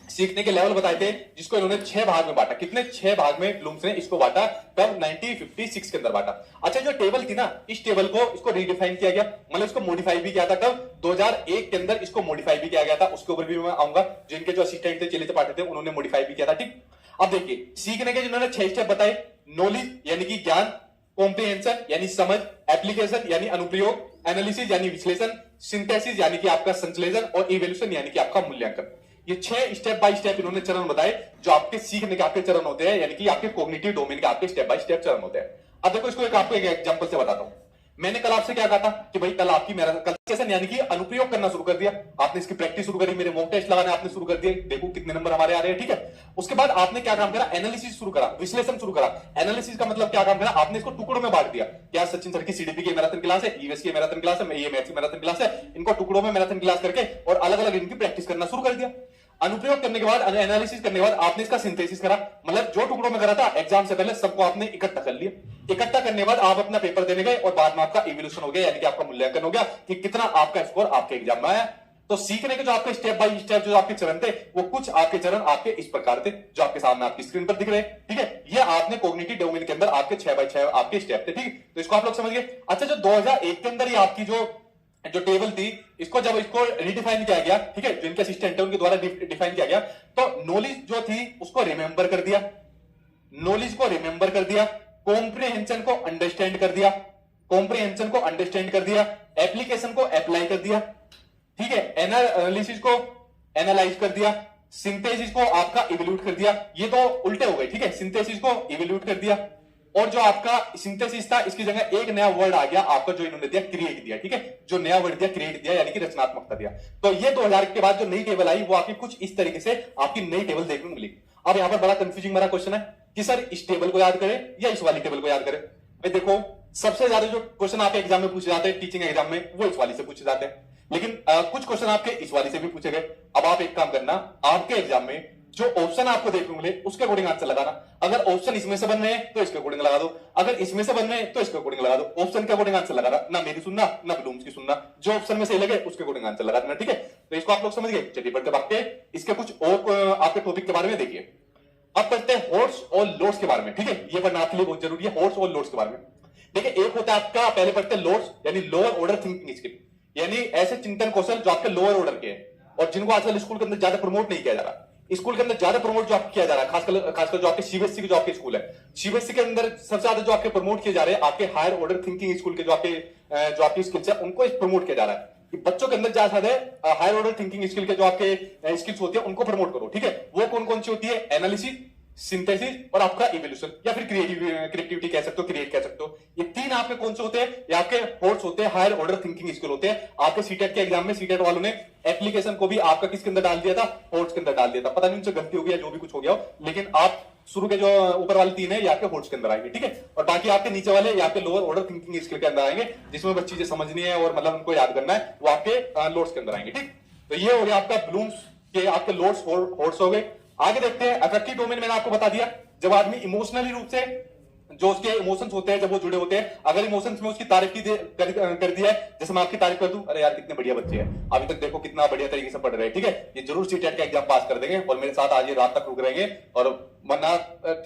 सीखने के लेवल बताए थे, जिसको इन्होंने 6 भाग में बांटा। कितने? 6 भाग में ब्लूम्स ने इसको बांटा, कब? 1956 के अंदर बांटा। अच्छा जो टेबल थी ना, इस टेबल को इसको रीडिफाइन किया गया, मतलब इसको मॉडिफाई भी किया था, कब? 2001 के अंदर इसको मॉडिफाई भी किया गया था। उसके ऊपर भी मैं आऊंगा, जिनके जो असिस्टेंट थे, चलित पाठक थे, उन्होंने मॉडिफाई भी किया था, ठीक। अब देखिए सीखने के जिन्होंने 6 स्टेप बताए, नॉलेज यानी कि ज्ञान, कॉम्प्रिहेंशन यानी समझ, एप्लीकेशन यानी अनुप्रयोग, एनालिसिस यानी विश्लेषण, सिंथेसिस यानी कि आपका संश्लेषण, और इवोल्यूशन यानी कि आपका मूल्यांकन। ये 6 स्टेप बाय स्टेप इन्होंने चरण बताए जो आपके सीखने के आपके चरण होते हैं, यानी कि आपके कॉग्निटिव डोमेन के आपके स्टेप बाय स्टेप चरण होते हैं। अब देखो इसको आपको एक एग्जांपल से बताता हूं। मैंने कल आपसे क्या कहा था कि भाई कल आपकी मेरा कल सेशन यानी कि अनुप्रयोग करना शुरू कर दिया, आपने इसकी प्रैक्टिस शुरू करी, मेरे मॉक टेस्ट लगाने आपने शुरू कर दिए, देखो कितने नंबर हमारे आ रहे हैं, ठीक है। उसके बाद आपने क्या काम करा, एनालिसिस शुरू करा, विश्लेषण शुरू करा। एनालिसिस का मतलब क्या काम करा, आपने इसको टुकड़ों में बांट दिया। क्या सचिन सर की सीडीपी की मैराथन क्लास है, ईवीएस की मैराथन क्लास है, ये मैथ्स की मैराथन क्लास है, इनको टुकड़ों में मैराथन क्लास करके और अलग अलग इनकी प्रैक्टिस करना शुरू कर दिया। अनुप्रयोग करने के बाद, एनालिसिस करने के बाद आपने इसका सिंथेसिस करा, मतलब जो टुकड़ों में करा था एग्जाम से पहले सबको आपने इकट्ठा कर लिया। इकट्ठा करने के बाद आप अपना पेपर देने गए और बाद में आपका इवोल्यूशन हो गया, यानी कि आपका मूल्यांकन हो गया कि कितना आपका स्कोर आपके एग्जाम में आया। तो सीखने के जो आपके स्टेप बाय स्टेप जो आपके चरण थे, वो कुछ आपके चरण आपके इस प्रकार थे जो आपके सामने आपकी स्क्रीन पर दिख रहे हैं, ठीक है। ये आपने कॉग्निटिव डोमेन के अंदर आपके 6 बाय 6 आपके स्टेप थे, ठीक है। तो इसको आप लोग समझ गए। अच्छा, जो 2001 के अंदर ही आपकी जो टेबल थी, इसको जब इसको रिडिफाइन किया गया, ठीक है, जो इनके असिस्टेंट है उनके द्वारा डिफाइन किया गया, तो नॉलेज जो थी उसको रिमेंबर कर दिया, नॉलेज को रिमेंबर कर दिया, कॉम्प्रिहेंशन को अंडरस्टैंड कर दिया, कॉम्प्रिहेंशन को अंडरस्टैंड कर दिया, एप्लीकेशन को अप्लाई कर दिया, ठीक है, एनालिसिस को एनालाइज कर दिया, सिंथेसिस को आपका इवैल्यूएट कर दिया। ये तो उल्टे हो गए, ठीक है, सिंथेसिस को इवैल्यूएट कर दिया और जो आपका सिंथेसिस था इसकी जगह एक नया वर्ड आ गया आपका, जो इन्होंने दिया क्रिएट दिया, ठीक है, जो नया वर्ड दिया क्रिएट दिया, यानी कि रचनात्मकता दिया। तो ये 2000 के बाद जो नई टेबल आई वो आपकी कुछ इस तरीके से आपकी नई टेबल देखने को मिली। अब यहां पर बड़ा कंफ्यूजिंग मेरा क्वेश्चन है कि सर इस टेबल को याद करें या इस वाली टेबल को याद करें। भाई देखो, सबसे ज्यादा जो क्वेश्चन आपके एग्जाम में पूछे जाते हैं टीचिंग एग्जाम में, वो इस वाली से पूछे जाते हैं, लेकिन कुछ क्वेश्चन आपके इस वाली से भी पूछे गए। अब आप एक काम करना, आपके एग्जाम में जो ऑप्शन आपको देखने को मिले उसके अकॉर्डिंग आंसर लगाना। अगर ऑप्शन इसमें से बन रहे हैं तो इसके अकॉर्डिंग लगा दो, अगर इसमें से बन रहे हैं तो इसके अकॉर्डिंग लगा दो। ऑप्शन के अकॉर्डिंग आंसर लगाना, ना मेरी सुनना ना ब्लूम्स की सुनना, जो ऑप्शन में सही लगे उसके अकॉर्डिंग आंसर लगा देना, ठीक है। तो इसको आप लोग समझ गए। चलिए बढ़ते भागते इसके कुछ और आपके टॉपिक के बारे में देखिए। अब पढ़ते हैं हॉर्स और लोड्स के बारे में, ठीक है, ये पढ़ना आपके लिए बहुत जरूरी है, हॉर्स और लोड्स के बारे में। देखिए, एक होता है आपका, पहले पढ़ते हैं लोड्स, यानी लोअर ऑर्डर थिंकिंग स्किल, यानी ऐसे चिंतन कौशल जो आपके लोअर ऑर्डर के हैं और जिनको आजकल स्कूल के अंदर ज्यादा प्रमोट नहीं किया जा रहा। स्कूल के अंदर ज्यादा प्रमोट जो आपको किया जा रहा है, खासकर जो आपके सीबीएसई के जो आपके स्कूल है, सीबीएसई के अंदर सबसे ज्यादा जो आपके प्रमोट किए जा रहे हैं आपके हायर ऑर्डर थिंकिंग स्कूल के जो आपकी स्किल्स है उनको प्रमोट किया जा रहा है कि बच्चों के अंदर ज्यादा है हायर ऑर्डर थिंकिंग स्किल के जो आपके स्किल्स होती है उनको प्रमोट करो, ठीक है। वो कौन कौन सी होती है, एनालिसिस, सिंथेसिस और आपका इवोल्यूशन, या फिर क्रिएटिविटी कह सकते हो, क्रिएट कह सकते हो। ये तीन आपके कौन से होते हैं, ये आपके हॉर्स होते हैं, हायर ऑर्डर थिंकिंग स्किल होते हैं। आपके सीटेट के एग्जाम में सीटेट वालों ने एप्लीकेशन को भी आपका किसके अंदर डाल दिया था, हॉर्स के अंदर डाल दिया था। पता नहीं उनसे गलती हो गई जो भी कुछ हो गया हो, लेकिन आप शुरू के जो ऊपर वाले तीन है ये आपके हॉर्स के अंदर आएंगे, ठीक है, और बाकी आपके नीचे वाले ये आपके लोअर ऑर्डर थिंकिंग स्किल के अंदर आएंगे, जिसमें बस चीजें समझनी है और मतलब उनको याद करना है, वो आपके लोड्स के अंदर आएंगे, ठीक। तो ये हो गया आपका ब्लूम्स के आपके लोड्स हॉर्स हो गए। आगे देखते हैं अफेक्टिव डोमेन, मैंने आपको बता दिया, जब आदमी इमोशनली रूप से जो उसके इमोशंस होते हैं जब वो जुड़े होते हैं, अगर इमोशंस में उसकी तारीफ कर दिया है, जैसे मैं आपकी तारीफ कर दूं, अरे यार कितने बढ़िया बच्चे हैं, अभी तक देखो कितना बढ़िया तरीके से पढ़ रहे हैं, ठीक है, ये जरूर सीटेट का एग्जाम पास कर देंगे और मेरे साथ आज ये रात तक रुक रहेंगे। और वरना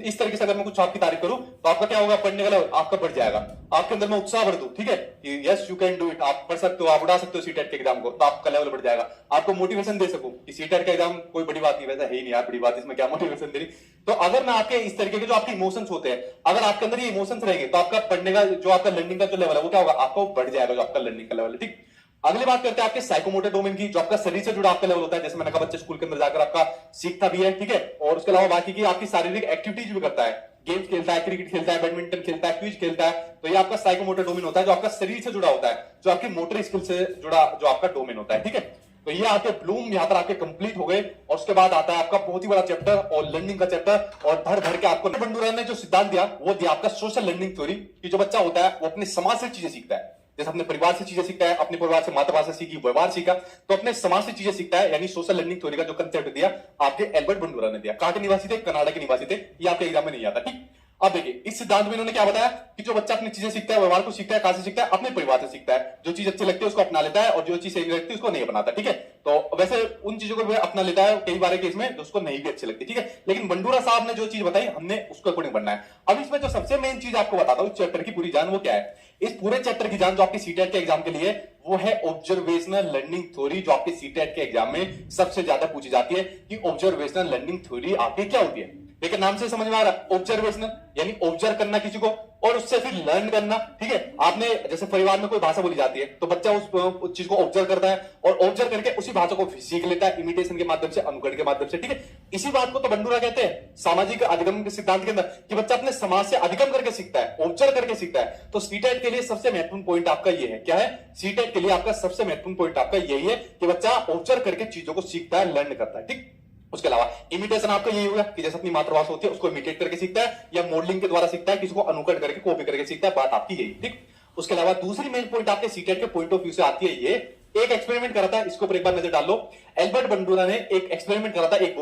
इस तरीके से अगर मैं कुछ आपकी तारीफ करूं तो आपका क्या होगा, पढ़ने वाला आपका बढ़ जाएगा, आपके अंदर में उत्साह भर दूं, ठीक है, कि yes you can do it, आप पढ़ सकते हो, आप उड़ा सकते हो सीटेट के एग्जाम को, तो आपका लेवल बढ़ जाएगा। आपको मोटिवेशन दे सकूं कि सीटेट का एग्जाम कोई बड़ी बात नहीं, वैसा है ही नहीं यार, बड़ी बात इसमें क्या मोटिवेशन देनी। तो अगर मैं आपके इस तरीके के जो आपके इमोशंस होते हैं, अगर आपके अंदर ये इमोशंस रहेंगे तो आपका पढ़ने का जो आपका लर्निंग का जो लेवल है वो क्या होगा, आपको बढ़ जाएगा जो आपका लर्निंग का लेवल है, ठीक। अगली बात करते हैं आपके साइकोमोटर डोमेन की, जो आपका शरीर से जुड़ा आपका लेवल होता है। जैसे मैंने कहा बच्चे स्कूल के अंदर जाकर आपका सीखता भी है, ठीक है, और उसके अलावा बाकी की आपकी शारीरिक एक्टिविटीज भी करता है, गेम्स खेलता है, क्रिकेट खेलता है, बैडमिंटन खेलता है, क्विज खेलता है। तो ये आपका साइकोमोटर डोमेन होता है, जो आपका शरीर से जुड़ा होता है, जो आपकी मोटर स्किल से जुड़ा जो आपका डोमेन होता है, ठीक है। तो ये आपके ब्लूम यहाँ पर आपके कंप्लीट हो गए, और उसके बाद आता है आपका बहुत ही बड़ा चैप्टर और लर्निंग का चैप्टर, और भर भर के आपको बंडूरा ने जो सिद्धांत दिया वो दिया आपका सोशल लर्निंग थ्योरी, कि जो बच्चा होता है वो अपने समाज से चीजें सीखता है, जैसे अपने परिवार से चीजें सीखता है, अपने परिवार से मातृभाषा सीखी, व्यवहार सीखा, तो अपने समाज से चीजें सीखता है, यानी सोशल लर्निंग थ्योरी का जो कंसेप्ट दिया आपके एल्बर्ट बंडूरा ने दिया। कहां के निवासी थे, कनाडा के निवासी थे, ये आपके एग्जाम में नहीं आता, ठीक। अब देखिए इस सिद्धांत में इन्होंने क्या बताया कि जो बच्चा अपनी चीजें सीखता है, व्यवहार को सीखता है, कहां से सीखता है, अपने परिवार से सीखता है, जो चीज अच्छी लगती है उसको अपना लेता है और जो चीज सही नहीं लगती उसको नहीं अपनाता, ठीक है। तो वैसे उन चीजों को अपना लेता है कई बार केस में जो उसको नहीं भी अच्छी लगती, ठीक है, लेकिन बंडूरा साहब ने जो चीज बताई हमने उसको अकॉर्डिंग बनना है। अब इसमें जो सबसे मेन चीज आपको बताता हूं इस चैप्टर की पूरी जान, वो क्या है, इस पूरे चैप्टर की जान जो आपके सीटेट के एग्जाम के लिए वो है ऑब्जर्वेशनल लर्निंग थ्योरी, जो आपके सीटेट के एग्जाम में सबसे ज्यादा पूछी जाती है कि ऑब्जर्वेशनल लर्निंग थ्योरी आपकी क्या होती है। लेकिन नाम से समझ में आ रहा, ऑब्जर्वेशनल यानी ऑब्जर्व करना किसी को और उससे फिर लर्न करना। ठीक है, आपने जैसे परिवार में कोई भाषा बोली जाती है तो बच्चा उस चीज को ऑब्जर्व करता है और ऑब्जर्व करके उसी भाषा को सीख लेता है इमिटेशन के माध्यम से, अनुकरण के माध्यम से। ठीक है, इसी बात को तो बंडूरा कहते हैं सामाजिक अधिगम के सिद्धांत के अंदर कि बच्चा अपने समाज से अधिगम करके सीखता है, ऑब्जर्व करके सीखता है। तो सीटेट के लिए सबसे महत्वपूर्ण पॉइंट आपका ये है, क्या है? सीटेट के लिए आपका सबसे महत्वपूर्ण पॉइंट आपका यही है कि बच्चा ऑब्जर्व करके चीजों को सीखता है, लर्न करता है। ठीक, उसके अलावा इमिटेशन आपका यही होगा कि जैसे अपनी मातृभाषा होती है उसको इमिटेट करके सीखता है या मॉडलिंग के द्वारा सीखता है, किसी को अनुकरण करके कॉपी करके सीखता है। बात आपकी यही। ठीक, उसके अलावा दूसरी मेन पॉइंट आपके सीटेट के पॉइंट ऑफ व्यू से आती है ये, एक एक्सपेरिमेंट करा था, इसके ऊपर एक बार नजर डाल लो। एल्बर्ट बंडूरा ने एक एक्सपेरिमेंट करा था, एक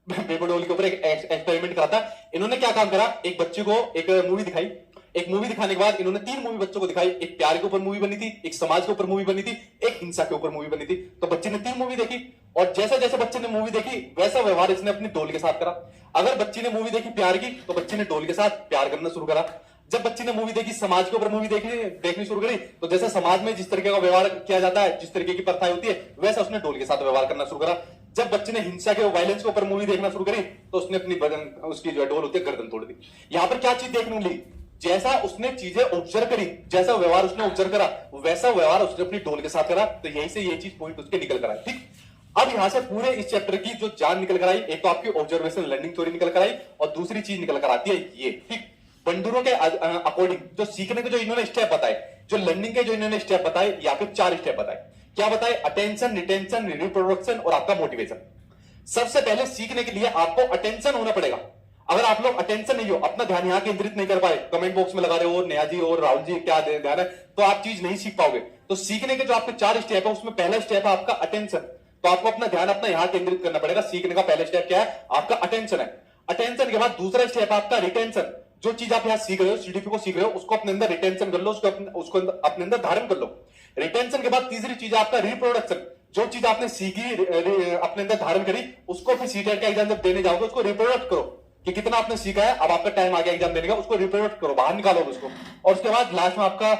बेबीडोल के ऊपर एक एक्सपेरिमेंट करा था। इन्होंने क्या काम करा, एक बच्चे को एक मूवी दिखाई, एक मूवी दिखाने के बाद इन्होंने 3 मूवी बच्चों को दिखाई। एक प्यार के ऊपर मूवी बनी थी, एक समाज के ऊपर मूवी बनी थी, एक हिंसा के ऊपर मूवी बनी थी। तो बच्चे ने 3 मूवी देखी और जैसा जैसे बच्चे ने मूवी देखी वैसा व्यवहार इसने अपनी डोल के साथ करा। अगर बच्ची ने मूवी देखी प्यार की तो बच्चे ने डोल के साथ प्यार करना शुरू करा। जब बच्ची ने मूवी देखी समाज के ऊपर मूवी देखनी शुरू करी तो जैसे समाज में जिस तरीके का व्यवहार किया जाता है, जिस तरीके की प्रथाएं होती है, वैसा उसने डोल के साथ व्यवहार करना शुरू करा। जब बच्चे ने हिंसा के वायलेंस के ऊपर मूवी देखना शुरू करी तो उसने अपनी बदन उसकी जो डोल होती है गर्दन तोड़ दी। यहां पर क्या चीज देखने मिली, जैसा उसने चीजें ऑब्जर्व करी, जैसा व्यवहार उसने ऑब्जर्व करा वैसा व्यवहार उसने अपनी डोल के साथ करा। तो यहीं से ये चीज पॉइंट उसके निकल कर आई। ठीक, अब यहां से पूरे इस चैप्टर की जो जान निकल कर आई, एक तो आपकी ऑब्जर्वेशन लर्निंग थ्योरी निकल कर आई और दूसरी चीज निकल कर आती है ये। ठीक, बंडूरों के अकॉर्डिंग जो सीखने के जो इन्होंने स्टेप बताए, जो लर्निंग के जो इन्होंने स्टेप बताए, या फिर 4 स्टेप बताए। क्या बताए? अटेंशन, रिटेंशन, रिप्रोडक्शन और आपका मोटिवेशन। सबसे पहले सीखने के लिए आपको अटेंशन होना पड़ेगा। अगर आप लोग अटेंशन नहीं हो, अपना ध्यान यहां केंद्रित नहीं कर पाए, कमेंट बॉक्स में लगा रहे हो नेहा जी और राहुल जी क्या ध्यान है, तो आप चीज नहीं सीख पाओगे। तो सीखने के जो आपके 4 स्टेप है उसमें पहला स्टेप है आपका अटेंशन। तो आपको अपना ध्यान अपना यहां केंद्रित करना पड़ेगा। सीखने का पहला स्टेप क्या है? आपका अटेंशन है। अटेंशन के बाद दूसरा स्टेप है आपका रिटेंशन। जो चीज आप यहां सीख रहे हो, सीडीपी को सीख रहे हो, उसको अपने अंदर रिटेंशन कर लो, उसको अपने अंदर धारण कर लो। रिटेंशन के बाद तीसरी चीज है आपका रिप्रोडक्शन। जो चीज आपने सीखी अपने अंदर धारण करी, उसको फिर सीटेट का एग्जाम जब देने जाओगे उसको रिप्रोडक्ट करो कि कितना आपने सीखा है। अब आपका टाइम आ गया एग्जाम देने का, उसको रिप्रोडक्ट करो, बाहर निकालो उसको। और उसके बाद लास्ट में आपका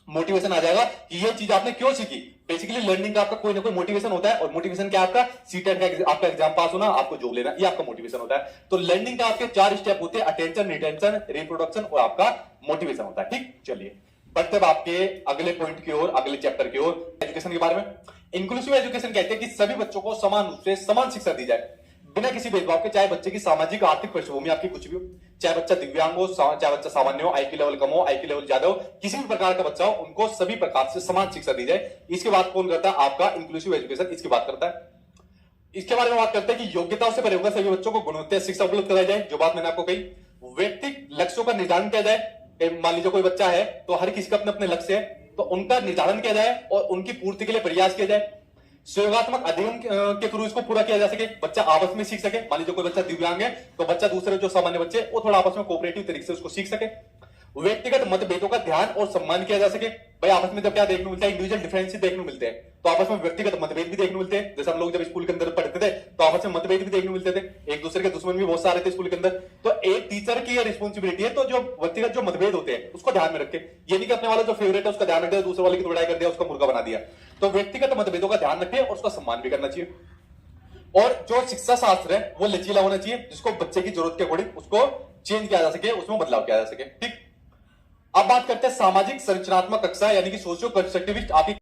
मोटिवेशन आ जाएगा कि ये चीज आपने क्यों सीखी। बेसिकली लर्निंग का आपका कोई ना कोई मोटिवेशन होता है और मोटिवेशन क्या आपका सीटेट का आपका एग्जाम पास होना, आपको जॉब लेना, ये आपका मोटिवेशन होता है। तो लर्निंग का आपके 4 स्टेप होते हैं, अटेंशन, रिटेंशन, रिप्रोडक्शन और आपका मोटिवेशन होता है। ठीक, चलिए बढ़ते हैं आपके अगले पॉइंट की ओर, अगले चैप्टर की ओर, एजुकेशन के बारे में। इंक्लूसिव एजुकेशन कहते हैं कि सभी बच्चों को समान रूप से समान शिक्षा दी जाए बिना किसी भेदभाव के, चाहे बच्चे की सामाजिक आर्थिक पृष्ठभूमि आपकी कुछ भी हो, चाहे बच्चा दिव्यांग हो, चाहे बच्चा सामान्य हो, आईक्यू लेवल कम हो, आईक्यू लेवल ज्यादा हो, किसी भी प्रकार का बच्चा हो, उनको सभी प्रकार से समान शिक्षा दी जाए। इसकी बात कौन करता है? आपका इंक्लूसिव एजुकेशन इसकी बात करता है। इसके बारे में बात करते हैं कि योग्यताओं से परे होकर सभी बच्चों को गुणवत्ता शिक्षा उपलब्ध कराई जाए। जो बात मैंने आपको कही, व्यक्तिगत लक्ष्यों का निर्धारण किया जाए। मान लीजिए कोई बच्चा है तो हर किसी का अपने अपने लक्ष्य है, तो उनका निर्धारण किया जाए और उनकी पूर्ति के लिए प्रयास किया जाए। सहयोगात्मक अधिगम के थ्रू इसको पूरा किया जा सके, बच्चा आपस में सीख सके। मान लीजिए कोई बच्चा दिव्यांग है तो बच्चा दूसरे जो सामान्य बच्चे वो थोड़ा आपस में कोऑपरेटिव तरीके से उसको सीख सके। व्यक्तिगत मतभेदों का ध्यान और सम्मान किया जा सके। भाई आपस में जब क्या देखने मिलता है, इंडिविजुअल डिफरेंसेस देखने मिलते हैं, तो आपस में व्यक्तिगत मतभेद भी देखने मिलते हैं। जैसे हम लोग जब स्कूल के अंदर पढ़ते थे तो आपस में मतभेद भी देखने मिलते थे, एक दूसरे के दुश्मन भी बहुत सारे थे स्कूल के अंदर। तो एक टीचर की रिस्पॉन्सिबिलिटी है तो जो व्यक्तिगत जो मतभेद होते हैं उसको ध्यान में रखे, ये नहीं कि अपने वाला जो फेवरेट है उसका ध्यान रख दिया, दूसरे वाले की लड़ाई कर दिया, उसका मुर्गा बना दिया। तो व्यक्तिगत मतभेदों का ध्यान रखे और उसका सम्मान भी करना चाहिए। और जो शिक्षा शास्त्र है वो लचीला होना चाहिए, जिसको बच्चे की जरूरत के अकॉर्डिंग उसको चेंज किया जा सके, उसमें बदलाव किया जा सके। ठीक, अब बात करते हैं सामाजिक संरचनात्मक कक्षा यानी कि सोशियो कंस्ट्रक्टिविस्ट। आपकी